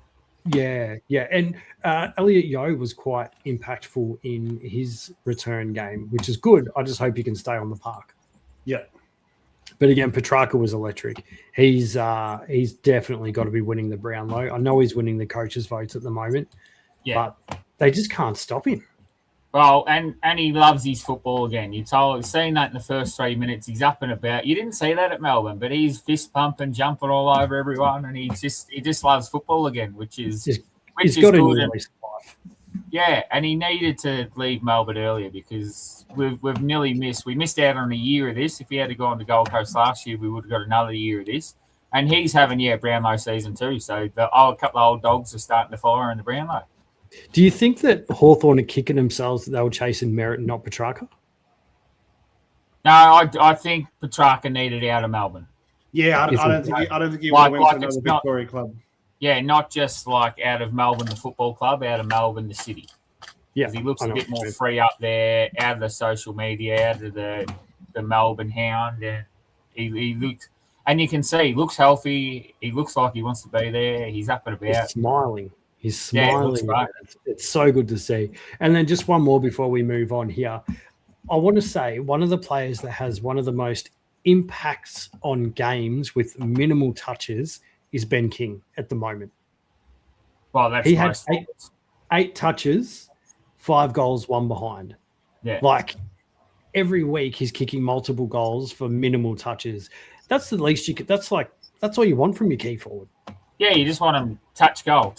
Yeah. And Elliot Yeo was quite impactful in his return game, which is good. I just hope he can stay on the park. Yeah. But again, Petrarca was electric. He's definitely got to be winning the Brownlow. I know he's winning the coaches' votes at the moment, but they just can't stop him. Well, and he loves his football again. You've seen that in the first 3 minutes. He's up and about. You didn't see that at Melbourne, but he's fist pumping, jumping all over everyone, and he just loves football again, which is good. Yeah, and he needed to leave Melbourne earlier because we've nearly missed. We missed out on a year of this. If he had to go on to Gold Coast last year, we would have got another year of this. And he's having, Brownlow season too. So a couple of old dogs are starting to fire in the Brownlow. Do you think that Hawthorn are kicking themselves that they were chasing Merritt and not Petrarca? No, I think Petrarca needed out of Melbourne. Yeah, I don't think he would have went to another Victoria club. Yeah, not just out of Melbourne, the football club, out of Melbourne, the city. Yeah, he looks a bit more free up there, out of the social media, out of the Melbourne hound. And he looks, and you can see he looks healthy. He looks like he wants to be there. He's up and about. He's smiling. Yeah, it's so good to see. And then just one more before we move on here. I want to say one of the players that has one of the most impacts on games with minimal touches is Ben King at the moment. Well, that's he had 8 touches, 5 goals, 1 behind. Yeah. Every week he's kicking multiple goals for minimal touches. That's the least you could. That's all you want from your key forward. Yeah, you just want him touch goal.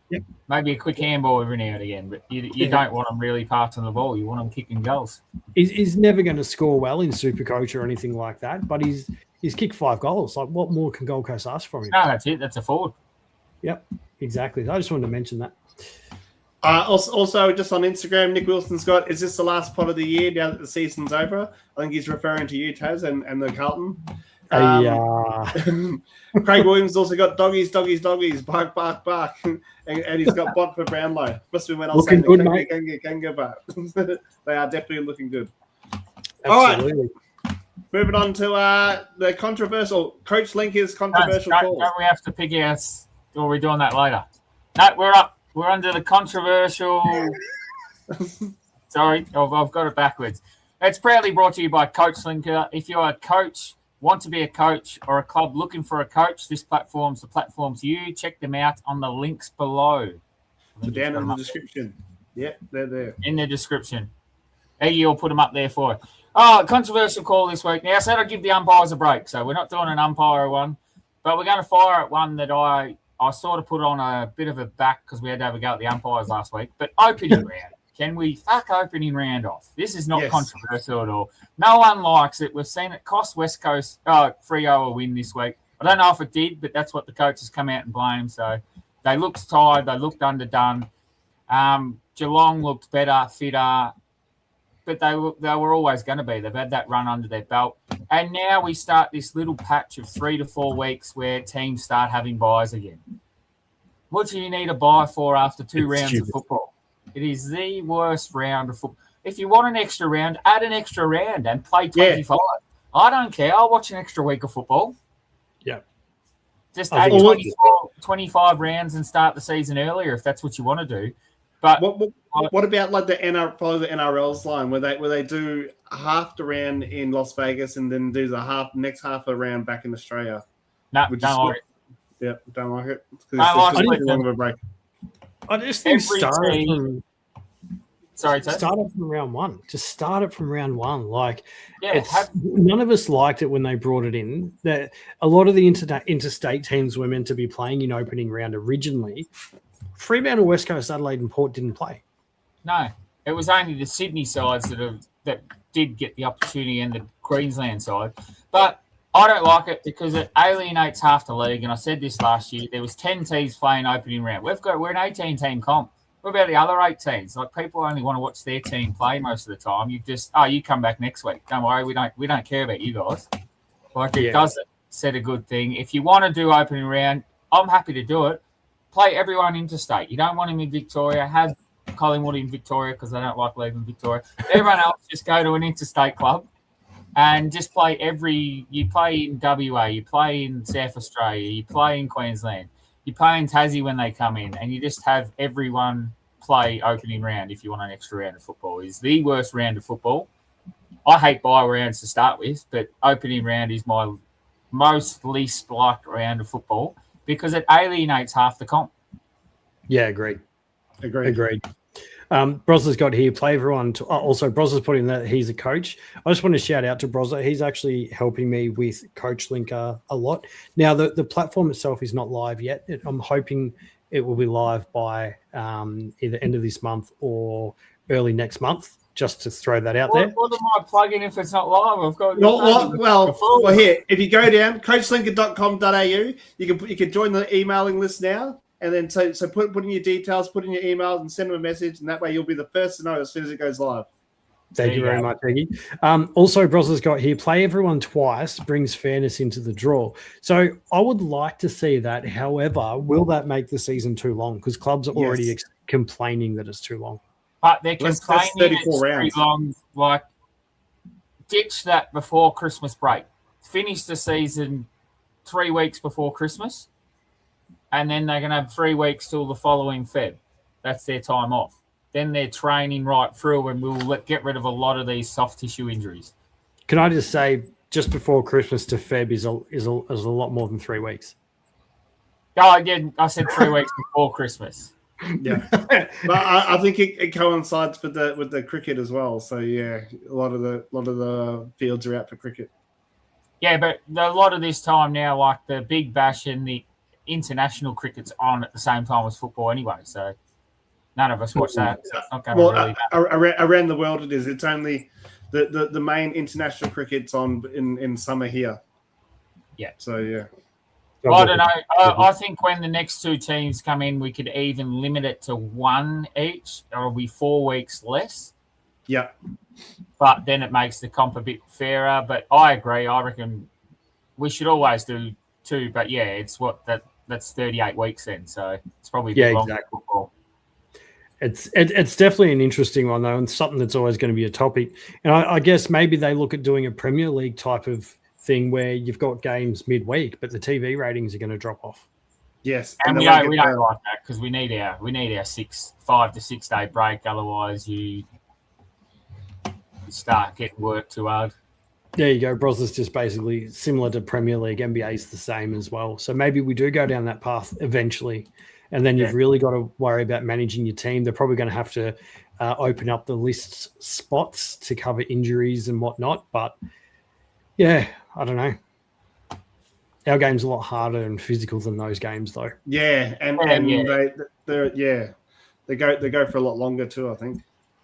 Yep. Maybe a quick handball every now and again, but you don't want him really passing the ball. You want him kicking goals. He's never going to score well in Supercoach or anything like that, but he's kicked 5 goals. What more can Gold Coast ask from him? No, that's it. That's a forward. Yep, exactly. I just wanted to mention that. Also, just on Instagram, Nick Wilson's got, is this the last pot of the year now that the season's over? I think he's referring to you, Taz, and the Carlton. Craig Williams also got doggies, bark, bark, bark. and he's got bot for Brownlow. Must have been when I was saying can go back. They are definitely looking good. Absolutely. All Moving on to the controversial CoachLinker's controversial calls. Don't we have to pick out, or are we doing that later? No, we're up. We're under the controversial. Sorry, I've got it backwards. It's proudly brought to you by CoachLinker. If you're a coach, want to be a coach, or a club looking for a coach, this platform's the platform to you. Check them out on the links below. Down in the description. Yep, they're there. In the description. Egi will put them up there for you. Oh, controversial call this week. Now, I said I'd give the umpires a break, so we're not doing an umpire one, but we're going to fire at one that I sort of put on a bit of a back because we had to have a go at the umpires last week. But opening round. Can we fuck opening round off? This is not controversial at all. No one likes it. We've seen it cost West Coast Freo a win this week. I don't know if it did, but that's what the coaches come out and blame. So they looked tired. They looked underdone. Geelong looked better, fitter, but they were always going to be. They've had that run under their belt. And now we start this little patch of 3 to 4 weeks where teams start having buys again. What do you need a buy for after 2 rounds of football? It is the worst round of football. If you want an extra round, add an extra round and play 25. Yeah. I don't care. I'll watch an extra week of football. Yeah. Just add 25 rounds and start the season earlier if that's what you want to do. But what about like follow the NRL's line where they do half the round in Las Vegas and then do the next half of the round back in Australia? No, don't like it. Yeah, don't like it. I long of a break. I just think start it from round one. Just start it from round one. Like, none of us liked it when they brought it in. That a lot of the interstate teams were meant to be playing in opening round originally. Fremantle, West Coast, Adelaide, and Port didn't play. No, it was only the Sydney sides that did get the opportunity and the Queensland side. But I don't like it because it alienates half the league. And I said this last year. There was 10 teams playing opening round. We're an 18-team comp. What about the other 8 teams? Like, people only want to watch their team play most of the time. You come back next week. Don't worry, we don't care about you guys. Like, it doesn't set a good thing. If you want to do opening round, I'm happy to do it. Play everyone interstate. You don't want him in Victoria. Have Collingwood in Victoria because they don't like leaving Victoria. Everyone else just go to an interstate club and just play you play in WA, you play in South Australia, you play in Queensland, you play in Tassie when they come in, and you just have everyone play opening round if you want an extra round of football. It's the worst round of football. I hate bye rounds to start with, but opening round is my most least liked round of football because it alienates half the comp. Yeah, agreed. Brozza's got here, play everyone. Also, Brozza's put in that he's a coach. I just want to shout out to Brozza. He's actually helping me with CoachLinker a lot. Now, the platform itself is not live yet. I'm hoping it will be live by either end of this month or early next month, just to throw that out there. What am I plugging if it's not live? I've got well, here, if you go down, coachlinker.com.au, you can join the emailing list now. And then so put in your details, put in your emails, and send them a message, and that way you'll be the first to know as soon as it goes live. Thank you very much, Egi. Also, Brozza's got here, play everyone twice brings fairness into the draw. So I would like to see that. However, will that make the season too long? Because clubs are already complaining that it's too long. But they're complaining it's too long. Like, ditch that before Christmas break. Finish the season 3 weeks before Christmas. And then they're going to have 3 weeks till the following Feb. That's their time off. Then they're training right through, and we'll get rid of a lot of these soft tissue injuries. Can I just say, just before Christmas to Feb is a lot more than 3 weeks? Oh, again, I said 3 weeks before Christmas. Yeah, but I think it coincides with the cricket as well. So yeah, a lot of the fields are out for cricket. Yeah, but a lot of this time now, like the Big Bash and the international cricket's on at the same time as football anyway, so none of us watch that. So it's not going to really around the world it is. It's only the main international cricket's on in summer here. Yeah. So yeah. I don't know. I think when the next 2 teams come in, we could even limit it to 1 each. It'll be 4 weeks less. Yeah. But then it makes the comp a bit fairer. But I agree. I reckon we should always do 2. But yeah, it's that's 38 weeks then, so it's probably a bit longer football. It's definitely an interesting one, though, and something that's always going to be a topic. And I guess maybe they look at doing a Premier League type of thing where you've got games midweek, but the TV ratings are going to drop off. Yes, and we don't like that because we need our 5 to 6 day break. Otherwise, you start getting work too hard. There you go. Bros is just basically similar to Premier League. NBA is the same as well. So maybe we do go down that path eventually. And then you've really got to worry about managing your team. They're probably going to have to open up the list spots to cover injuries and whatnot. But, yeah, I don't know. Our game's a lot harder and physical than those games, though. Yeah, and they go for a lot longer too, I think.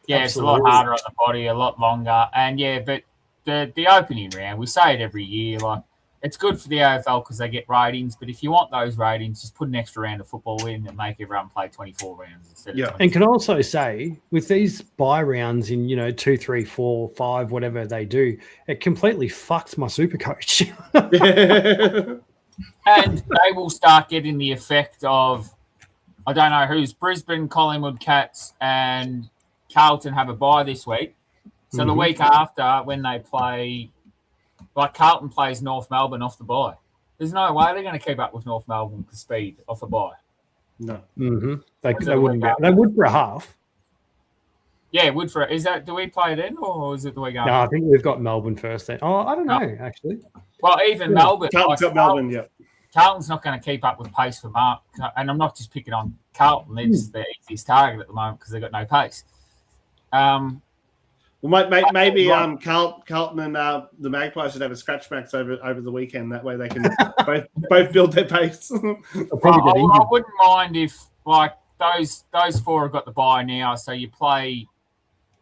Yeah, Absolutely. It's a lot harder on the body, a lot longer. And, but the opening round, we say it every year, like, it's good for the AFL because they get ratings, but if you want those ratings, just put an extra round of football in and make everyone play 24 rounds instead of 20. And can also say, with these bye rounds in, 2, 3, 4, 5, whatever they do, it completely fucks my super coach. And they will start getting the effect of, I don't know who's Brisbane, Collingwood Cats, and Carlton have a bye this week. So the week after, when they play, like Carlton plays North Melbourne off the bye. There's no way they're going to keep up with North Melbourne with the speed off a bye. No. They wouldn't. They would for a half. Yeah, would for. Do we play then, or is it the week after? No, I think we've got Melbourne first then. Oh, I don't know actually. Well, even Melbourne. Carlton's got Melbourne. Yeah. Carlton's not going to keep up with pace for Mark, and I'm not just picking on Carlton. They're just the easiest target at the moment because they've got no pace. Well, maybe Carlton and the Magpies should have a scratch match over the weekend. That way they can both build their pace. I wouldn't mind if like those four have got the bye now, so you play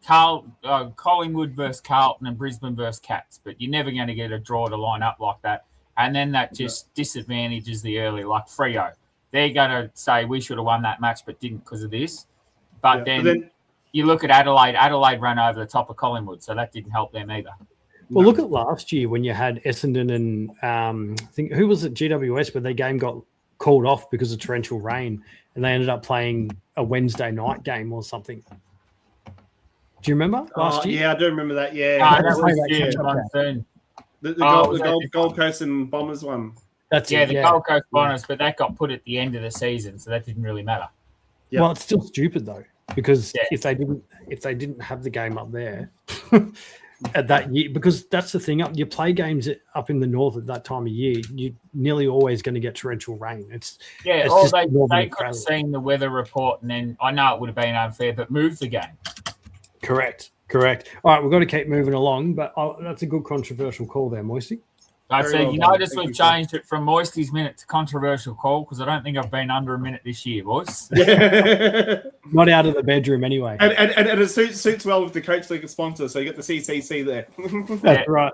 Collingwood versus Carlton and Brisbane versus Cats, but you're never going to get a draw to line up like that. And then that just disadvantages the early, like Freo. They're going to say we should have won that match but didn't because of this. But then you look at Adelaide. Adelaide ran over the top of Collingwood, so that didn't help them either. Well, look at last year when you had Essendon and I think who was it, GWS, where their game got called off because of torrential rain, and they ended up playing a Wednesday night game or something. Do you remember last year? Yeah, I do remember that. Yeah, the Gold Coast and Bombers one. The Gold Coast Bombers, but that got put at the end of the season, so that didn't really matter. Yep. Well, it's still stupid though, because if they didn't have the game up there at that year, because that's the thing, you play games up in the north at that time of year, you're nearly always going to get torrential rain. They could have seen the weather report, and then I know it would have been unfair, but move the game. Correct. All right, we've got to keep moving along, but that's a good controversial call there, Moisty. You notice we've changed it from Moisty's minute to controversial call because I don't think I've been under a minute this year, boys. Not out of the bedroom anyway. And it suits well with the CoachLinker sponsor, so you get the CCC there. That's right.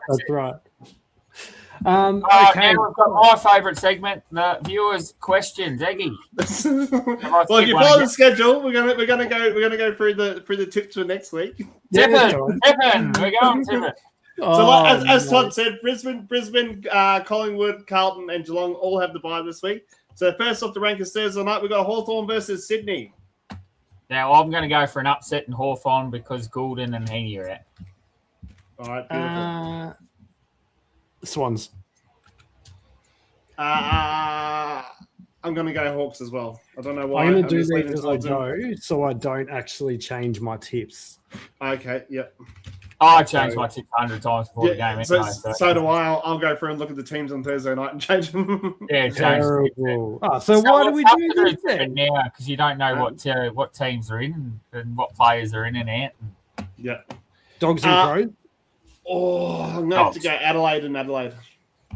Okay. Now we've got my favourite segment, the viewers' questions. Eggy. Well, if you follow the schedule, we're gonna go through the tips for next week. Tippin, we're going Tippin. So, as Todd said, Brisbane, Collingwood, Carlton, and Geelong all have the bye this week. So, first off the rank is Thursday night. We've got Hawthorn versus Sydney. Now, I'm going to go for an upset in Hawthorn because Goulden and Heaney are out. All right, beautiful. Swans. I'm going to go Hawks as well. I don't know why. I'm going to do these as I go, so I don't actually change my tips. Okay, yep. I changed my tips 100 times before the game. So do I. I'll go through and look at the teams on Thursday night and change them. Yeah, terrible. So why do we do this then? Now, because you don't know what teams are in and what players are in and out. Yeah. Dogs and Crows? I'm going to have to go Adelaide.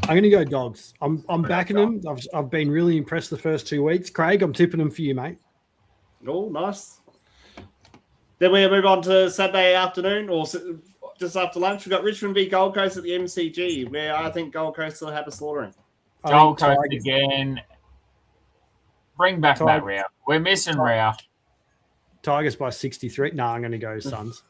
I'm going to go Dogs. I'm backing them. I've been really impressed the first 2 weeks. Craig, I'm tipping them for you, mate. Oh, nice. Then we move on to Saturday afternoon or just after lunch. We've got Richmond v Gold Coast at the MCG, where I think Gold Coast will have a slaughtering. Gold Coast again. Bring back that Rao. We're missing Rao. Tigers by 63. No, I'm going to go Suns.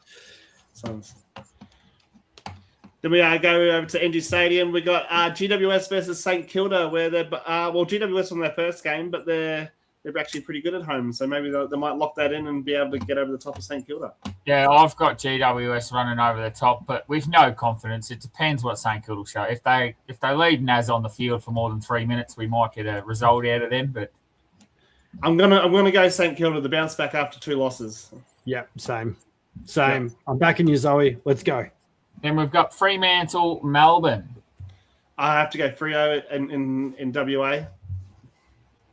Then we go over to NG Stadium. We got GWS versus St Kilda, where they're GWS won their first game, but they're they're actually pretty good at home. So maybe they might lock that in and be able to get over the top of St Kilda. Yeah, I've got GWS running over the top, but with no confidence. It depends what St Kilda will show. If they leave Naz on the field for more than 3 minutes, we might get a result out of them. But I'm gonna go St Kilda to bounce back after 2 losses. Yeah, same. Yeah. I'm backing you, Zoe. Let's go. Then we've got Fremantle, Melbourne. I have to go Freo in WA.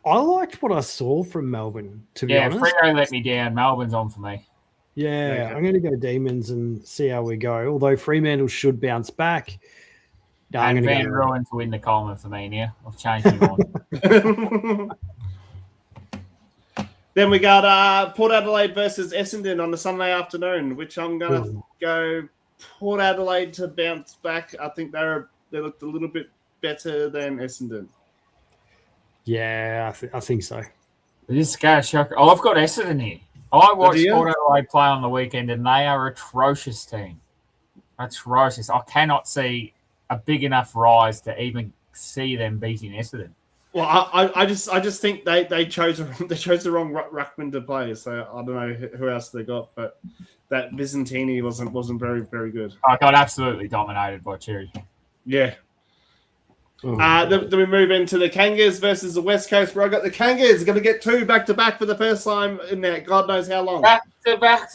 I liked what I saw from Melbourne, to be honest. Yeah, Freo let me down. Melbourne's on for me. Yeah, Okay. I'm going to go Demons and see how we go. Although Fremantle should bounce back. No, I'm And going Van to go. Rooyen to win the Coleman for me now. I've changed my mind. Then we got Port Adelaide versus Essendon on the Sunday afternoon, which I'm going to go Port Adelaide to bounce back. I think they looked a little bit better than Essendon. Yeah, I think so. This guy's shocker. Oh, I've got Essendon here. I watched you? Port Adelaide play on the weekend, and they are a atrocious team. Atrocious. I cannot see a big enough rise to even see them beating Essendon. Well, I just think they chose the wrong ruckman to play. So I don't know who else they got, but that Byzantini wasn't very, very good. I got absolutely dominated by Cherry. Yeah. Then we move into the Kangas versus the West Coast, where I got the Kangas going to get 2 back-to-back for the first time in there. God knows how long. Back to back.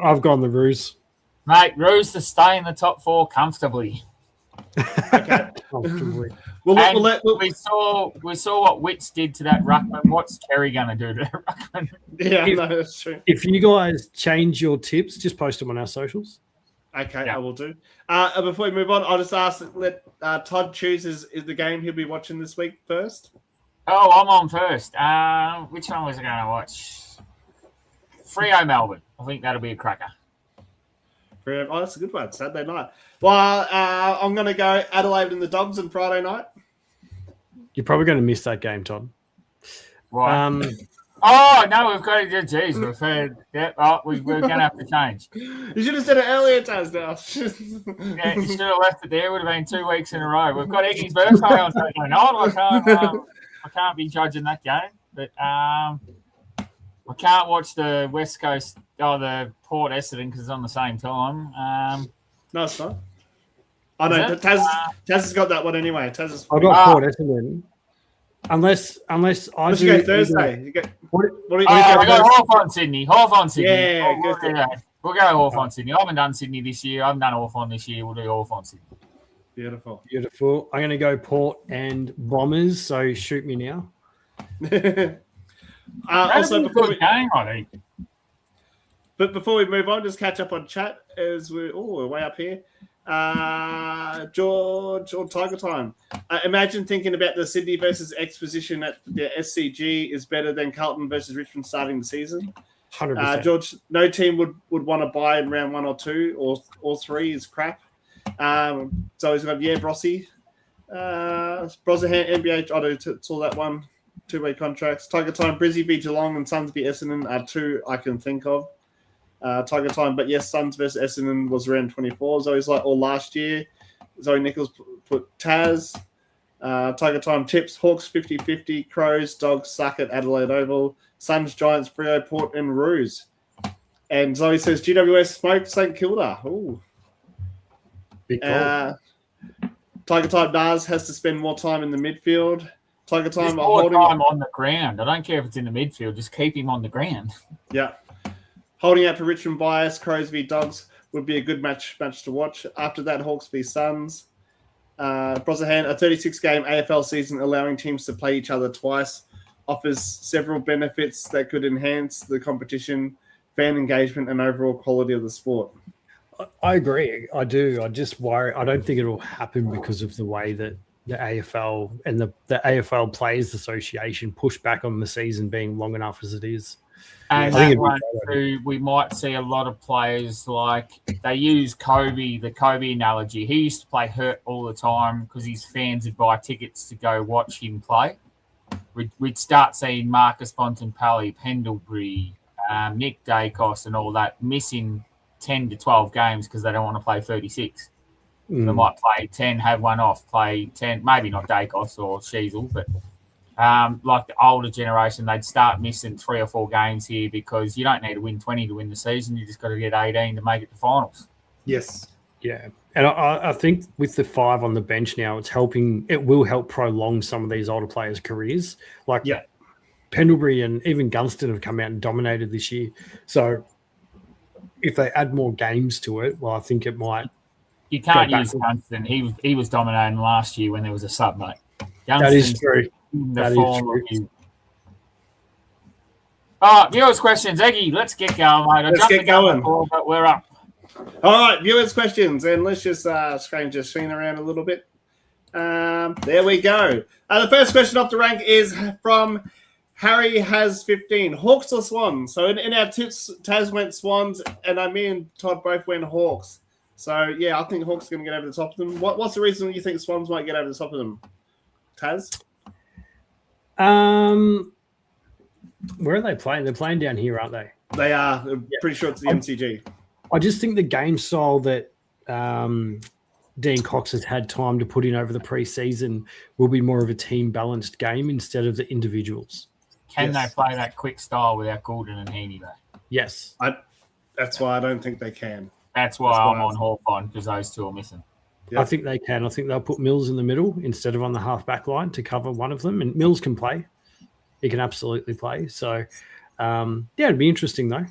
I've gone the Roos. Mate, Ruse to stay in the top 4 comfortably. Okay. Comfortably. We saw what Witts did to that ruckman. What's Kerry going to do to that ruckman? Yeah, no, that's true. If you guys change your tips, just post them on our socials. Okay, Yeah. I will do. Before we move on, I'll just ask, let Todd choose is the game he'll be watching this week first. Oh, I'm on first. Which one was I going to watch? Freo Melbourne. I think that'll be a cracker. Oh, that's a good one. Saturday night. Well, I'm going to go Adelaide and the Dogs on Friday night. You're probably going to miss that game, Todd. Right. Oh, no, we've got to do G's. We've heard. Yep. Oh, we're going to have to change. You should have said it earlier, Taz, now. Yeah, you should have left it there. It would have been 2 weeks in a row. We've got Egi's birthday on Saturday night. I can't be judging that game. But I can't watch the West Coast or the Port Essendon because it's on the same time. No, it's not. I know. Is it? Taz has got that one anyway. Taz is. I got Port Essendon. Unless I Let's do go Thursday. You go, What, what do you Oh, go we got Thursday? Hawthorn Sydney. Hawthorn Sydney. Yeah, we'll good. do that. We'll go Hawthorn Sydney. I haven't done Sydney this year. I haven't done Hawthorn this year. We'll do Hawthorn Sydney. Beautiful. beautiful. I'm going to go Port and Bombers. So shoot me now. Also, That'd be a before good game, I think. before we move on, just catch up on chat as we're way up here. George or Tiger Time. Imagine thinking about the Sydney versus Exposition at the SCG is better than Carlton versus Richmond starting the season. 100%. George, no team would want to buy in round 1 or 2 or 3 is crap. So he's got Brossie. Brosnahan, NBA, I saw that one. 2-way contracts. Tiger Time, Brizzy v Geelong and Suns v Essendon are 2 I can think of. Tiger Time, but yes, Suns versus Essendon was around 24. Zoe's like all last year. Zoe Nichols put Taz. Tiger Time tips, Hawks 50-50, Crows, Dogs, suck at Adelaide Oval, Suns, Giants, Freo, Port, and Roos. And Zoe says GWS smoked St Kilda. Ooh. Big goal. Tiger Time Naz has to spend more time in the midfield. Tiger Just Time more holding time on the ground. I don't care if it's in the midfield. Just keep him on the ground. Yeah. Holding out for Richmond bias, Crows v Dogs would be a good match to watch. After that, Hawks v Suns. Brosnahan, a 36-game AFL season allowing teams to play each other twice offers several benefits that could enhance the competition, fan engagement, and overall quality of the sport. I agree. I do. I just worry. I don't think it will happen because of the way that the AFL and the AFL Players Association push back on the season being long enough as it is. And I think that it'd be one better. too, we might see a lot of players like they use the Kobe analogy. He used to play hurt all the time because his fans would buy tickets to go watch him play. We'd start seeing Marcus Bontempelli, Pendlebury, Nick Dacos and all that missing 10 to 12 games because they don't want to play 36. They might play 10, have one off, play 10, maybe not Dacos or Sheasel, but like the older generation, they'd start missing 3 or 4 games here because you don't need to win 20 to win the season. You just got to get 18 to make it to finals. Yes. Yeah. And I think with the 5 on the bench now, it will help prolong some of these older players' careers. Like Pendlebury and even Gunston have come out and dominated this year. So if they add more games to it, well, I think it might. You can't use Gunston. He was dominating last year when there was a sub, mate. That is true. That is true. All right, viewers' questions. Eggy, let's get going, mate. Let's get going. Before, but we're up. All right, viewers' questions. And let's just change the screen around a little bit. There we go. The first question off the rank is from Harry has 15. Hawks or Swans? So in our tips, Taz went Swans, and me and Todd both went Hawks. So, yeah, I think Hawks are going to get over the top of them. What's the reason you think Swans might get over the top of them, Taz? Where are they playing? They're playing down here, aren't they? They are. I'm pretty sure it's the MCG. I just think the game style that Dean Cox has had time to put in over the preseason will be more of a team-balanced game instead of the individuals. Can they play that quick style without Goulden and Heaney, though? Yes. That's why I don't think they can. That's why I'm on Hawthorn, because those two are missing. Yep. I think they can. I think they'll put Mills in the middle instead of on the half-back line to cover one of them. And Mills can play. He can absolutely play. So, it'd be interesting, though.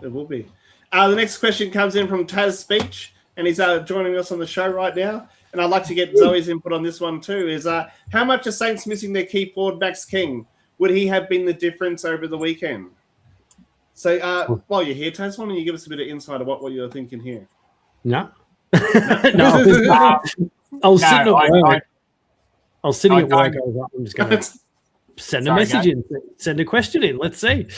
It will be. The next question comes in from Taz Speech, and he's joining us on the show right now. And I'd like to get Zoe's input on this one too, is how much are Saints missing their key forward, Max King? Would he have been the difference over the weekend? So while you're here, Taz, why don't you give us a bit of insight of what you're thinking here? No. I was sitting at work. I was sitting at work. I was like, I'm just going to send a message in, send a question in. Let's see.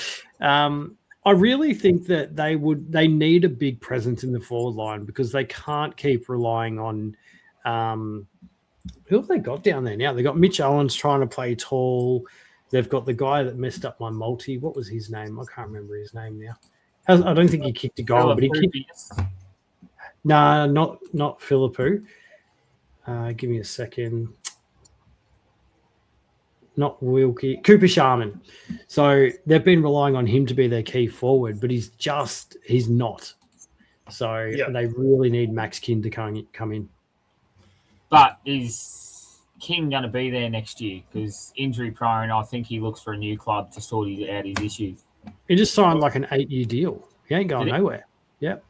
I really think that they need a big presence in the forward line because they can't keep relying on who have they got down there now? They got Mitch Owens trying to play tall. They've got the guy that messed up my multi. What was his name? I can't remember his name now. I don't think he kicked a goal, but he kicked. No, not Philippou. Give me a second. Not Wilkie, Cooper Sharman. So they've been relying on him to be their key forward, but he's not. So they really need Max King to come in. But is King going to be there next year? Because injury prone, I think he looks for a new club to sort out his issues. He just signed like an 8-year deal. He ain't going nowhere. Yep.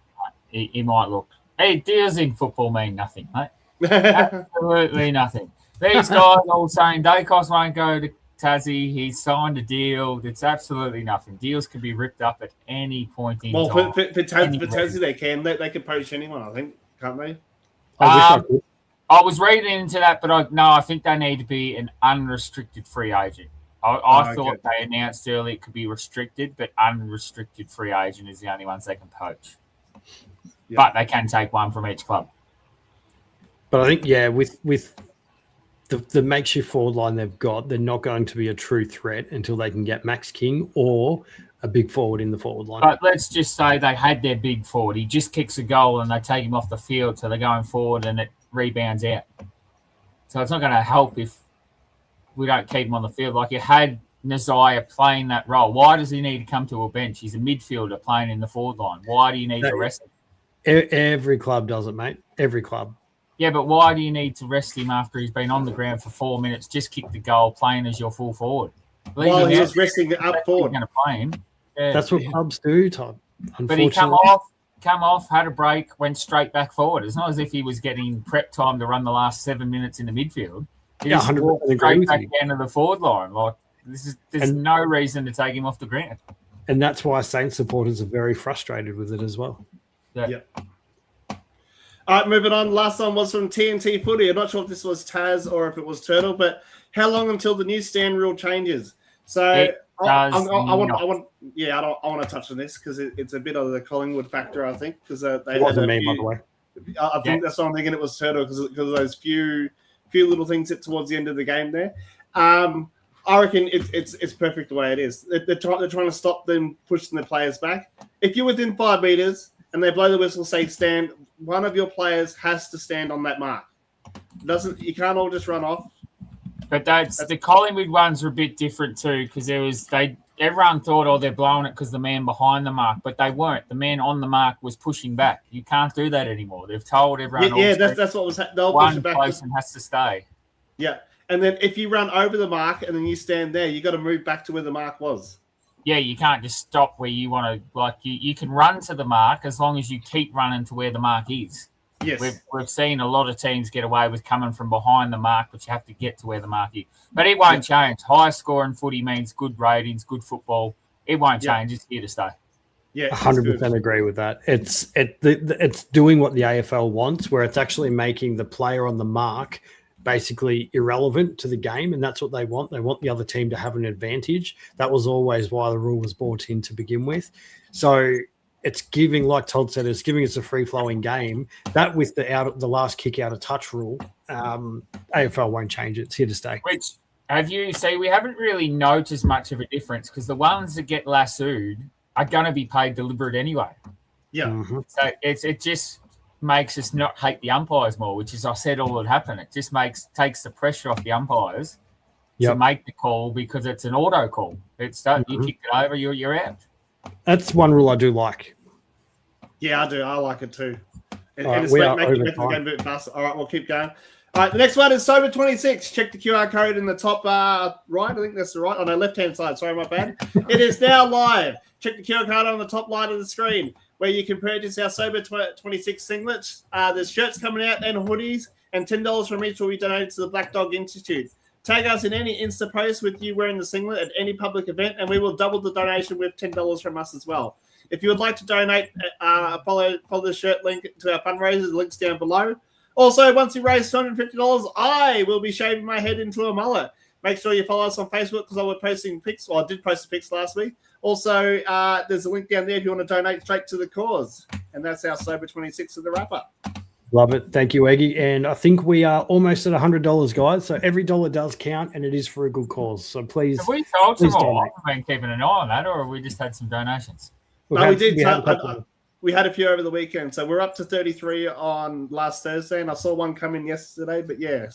He might look. Hey, deals in football mean nothing, mate. Absolutely nothing. These guys all saying Dacos won't go to Tassie. He's signed a deal. It's absolutely nothing. Deals can be ripped up at any point in time. Well, for Tassie, they can. They can poach anyone, I think, can't they? I was reading into that, but I think they need to be an unrestricted free agent. I thought they announced earlier it could be restricted, but unrestricted free agent is the only ones they can poach. Yep. But they can take one from each club. But I think, with the makeshift forward line they've got, they're not going to be a true threat until they can get Max King or a big forward in the forward line. But let's just say they had their big forward. He just kicks a goal and they take him off the field, so they're going forward and it rebounds out. So it's not going to help if we don't keep him on the field. Like you had Nazaya playing that role. Why does he need to come to a bench? He's a midfielder playing in the forward line. Why do you need to rest him? Every club does it, mate. Every club. Yeah, but why do you need to rest him after he's been on the ground for 4 minutes, just kick the goal, playing as your full forward? Well, he was resting up forward. Going to play him. Yeah. That's what clubs do, Todd. But he come off, had a break, went straight back forward. It's not as if he was getting prep time to run the last 7 minutes in the midfield. He just walked straight back down to the forward line. Like there's no reason to take him off the ground. And that's why Saints supporters are very frustrated with it as well. Yeah. All right, moving on. Last one was from TNT Footy. I'm not sure if this was Taz or if it was Turtle, but how long until the new stand rule changes? So I want to touch on this because it's a bit of the Collingwood factor, I think, because they wasn't me, by the way. I think that's why I'm thinking it was Turtle because of those few little things towards the end of the game there. I reckon it's perfect the way it is. They're trying to stop them pushing the players back. If you're within 5 meters and they blow the whistle, say stand, one of your players has to stand on that mark. You can't all just run off. But the Collingwood ones are a bit different too, because everyone thought, they're blowing it because the man behind the mark, but they weren't. The man on the mark was pushing back. You can't do that anymore. They've told everyone. Yeah, that's what was. They'll push it back. One person has to stay. Yeah, and then if you run over the mark and then you stand there, you got to move back to where the mark was. Yeah, you can't just stop where you want to. You can run to the mark as long as you keep running to where the mark is. Yes. We've seen a lot of teams get away with coming from behind the mark, but you have to get to where the mark is. But it won't change. High scoring footy means good ratings, good football. It won't change. It's here to stay. Yeah, 100% agree with that. It's doing what the AFL wants, where it's actually making the player on the mark basically irrelevant to the game, and that's what they want. They want the other team to have an advantage. That was always why the rule was brought in to begin with. So it's giving, like Todd said, it's giving us a free-flowing game. That with the last kick out of touch rule, AFL won't change it. It's here to stay. Which we haven't really noticed much of a difference, because the ones that get lassoed are going to be paid deliberate anyway. Yeah. Mm-hmm. So it just makes us not hate the umpires more, which is, I said, all would happen. It just takes the pressure off the umpires to make the call, because it's an auto call. It's you kick it over, you're out. That's one rule I do like. Yeah, I do. I like it too. And Right, it's we making are the game a bit faster. All right, we'll keep going. All right, the next one is Sober 26. Check the QR code in the top right. I think that's the right. Oh, no, left-hand side. Sorry, my bad. It is now live. Check the QR code on the top right of the screen, where you can purchase our Sober 26 singlets. There's shirts coming out and hoodies, and $10 from each will be donated to the Black Dog Institute. Tag us in any Insta post with you wearing the singlet at any public event, and we will double the donation with $10 from us as well. If you would like to donate, follow the shirt link to our fundraiser. The link's down below. Also, once you raise $250, I will be shaving my head into a mullet. Make sure you follow us on Facebook, because I was posting pics. Well, I did post the pics last week. Also, there's a link down there if you want to donate straight to the cause. And that's our Sober 26 of the wrap-up. Love it. Thank you, Egi. And I think we are almost at $100, guys. So every dollar does count, and it is for a good cause. So please. Have we sold some more? I've been keeping an eye on that, or have we just had some donations? No, we did. We had a few over the weekend. So we're up to 33 on last Thursday, and I saw one come in yesterday. But yeah.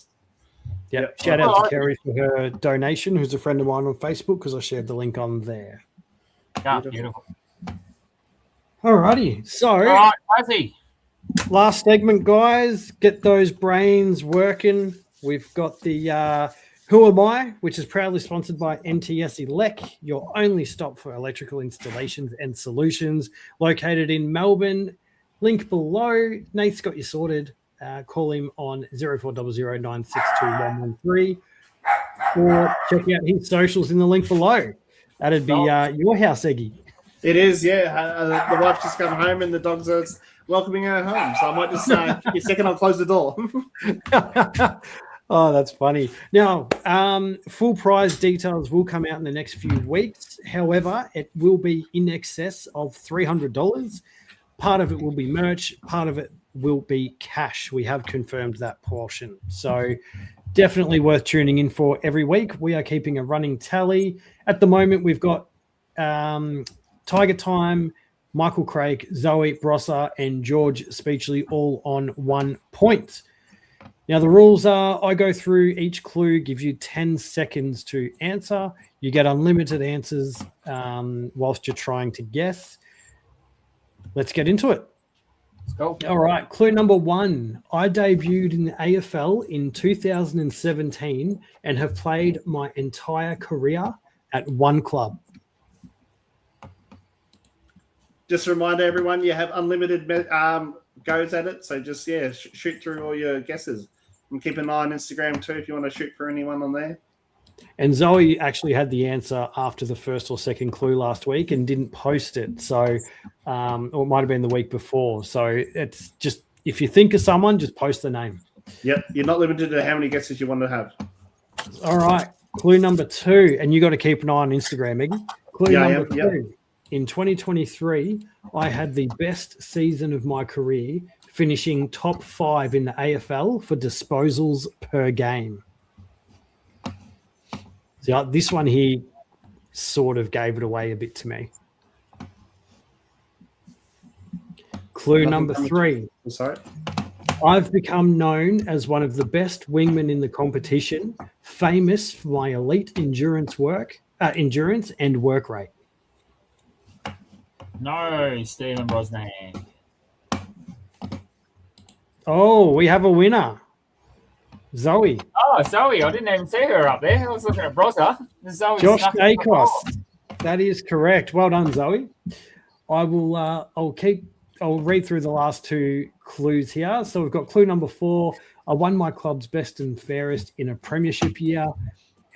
Yep. Shout out to Kerry for her donation, who's a friend of mine on Facebook, because I shared the link on there. Yeah, beautiful. All righty. So, all right, Fuzzy. Last segment, guys. Get those brains working. We've got the Who Am I, which is proudly sponsored by MTS Elec, your only stop for electrical installations and solutions, located in Melbourne. Link below. Nath's got you sorted. Call him on 0400 962 113, or check out his socials in the link below. That'd be your house, Egi. It is, yeah. The wife just come home and the dogs are welcoming her home. So I might just give you a second, I'll close the door. Oh, that's funny. Now, full prize details will come out in the next few weeks. However, it will be in excess of $300. Part of it will be merch. Part of it will be cash. We have confirmed that portion. So definitely worth tuning in for every week. We are keeping a running tally. At the moment, we've got Tiger Time, Michael Craig, Zoe Brosser, and George Speechley all on 1 point. Now, the rules are I go through each clue, give you 10 seconds to answer. You get unlimited answers whilst you're trying to guess. Let's get into it. Let's go. All right. Clue number 1. I debuted in the AFL in 2017 and have played my entire career at one club. Just a reminder, everyone, you have unlimited goes at it. So just, shoot through all your guesses. And keep an eye on Instagram too if you want to shoot for anyone on there. And Zoe actually had the answer after the first or second clue last week and didn't post it. So, or it might have been the week before. So it's just, if you think of someone, just post the name. Yep. You're not limited to how many guesses you want to have. All right. Clue number 2. And you got to keep an eye on Instagram, Iggy. Clue number 2. Yep. In 2023, I had the best season of my career, finishing top 5 in the AFL for disposals per game. So this one here sort of gave it away a bit to me. Clue number 3. Sorry. I've become known as one of the best wingmen in the competition, famous for my elite endurance and work rate? No, Stephen Brosnan. Oh, we have a winner. Zoe. Oh, Zoe. I didn't even see her up there. I was looking at Brozza. Zoe Josh snuck in the Dacos. ball. That is correct. Well done, Zoe. I'll read through the last two clues here. So we've got clue number 4. I won my club's best and fairest in a premiership year.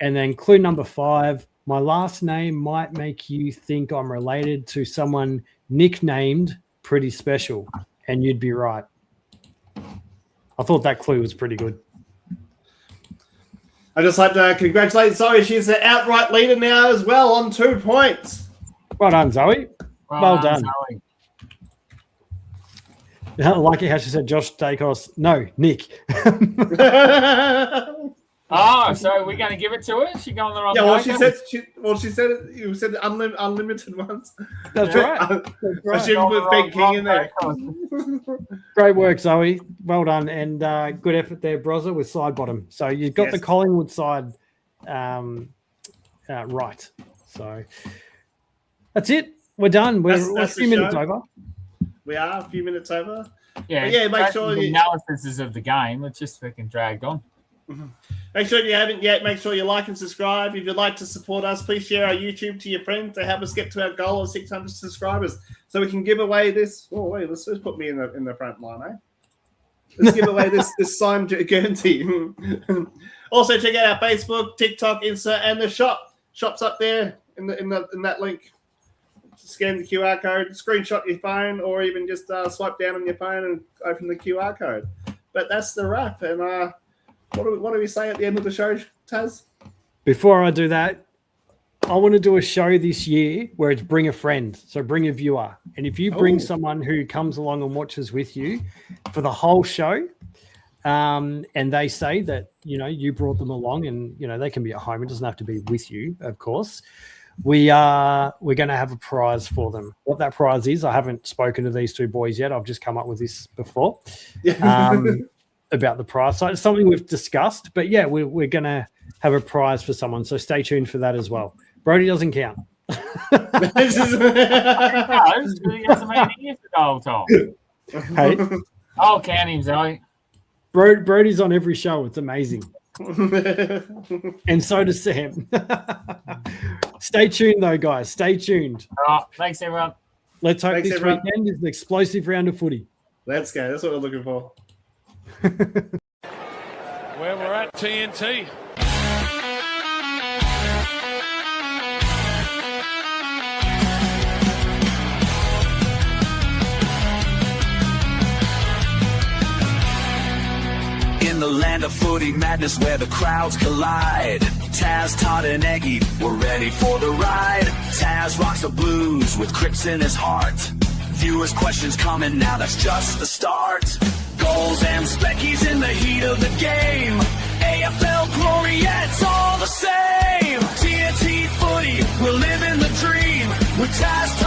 And then clue number 5, my last name might make you think I'm related to someone nicknamed Pretty Special. And you'd be right. I thought that clue was pretty good. I'd just like to congratulate Zoe. She's the outright leader now as well on 2 points. Well done, Zoe. Well done. Zoe. I like it how she said Josh Dacos. No, Nick. Oh, so we're going to give it to her? She going the wrong way? Well, she said it. You said unlimited ones. That's right. That's I should put Big King in there. Great work, Zoe. Well done. And good effort there, Brozza, with side bottom. So you've got the Collingwood side right. So that's it. We're done. We're a few minutes over. We are a few minutes over. Yeah, make sure the you analysis of the game. It's just freaking dragged on. Make sure you haven't yet. Make sure you like and subscribe. If you'd like to support us, please share our YouTube to your friends to help us get to our goal of 600 subscribers, so we can give away this. Oh wait, let's put me in the front line, eh? Let's give away this signed Guernsey. Also, check out our Facebook, TikTok, Insta, and the shop. Shop's up there in that link. Scan the QR code, screenshot your phone, or even just swipe down on your phone and open the QR code. But that's the wrap. And what do we say at the end of the show, Taz? Before I do that, I want to do a show this year where it's bring a friend. So bring a viewer. And if you bring someone who comes along and watches with you for the whole show, and they say that, you brought them along and, they can be at home. It doesn't have to be with you, of course. We're going to have a prize for them. What that prize is, I haven't spoken to these two boys yet. I've just come up with this before. About the prize. So it's something we've discussed, but yeah, we're going to have a prize for someone. So stay tuned for that as well. Brody doesn't count. He hasn't made any the whole time. Hey, I'll count him, Zoe. Brody's on every show. It's amazing. And so does Sam. Stay tuned though, guys. Stay tuned. All right, thanks everyone. Let's hope this weekend is an explosive round of footy. Let's go. That's what we're looking for. Where we're at, TNT. In the land of footy madness where the crowds collide, Taz, Todd, and Egi were ready for the ride. Taz rocks the blues with Crips in his heart. Viewers' questions coming now, that's just the start. Goals and speckies in the heat of the game. AFL glory, yeah, it's all the same. TNT Footy, we're living the dream. With Taz,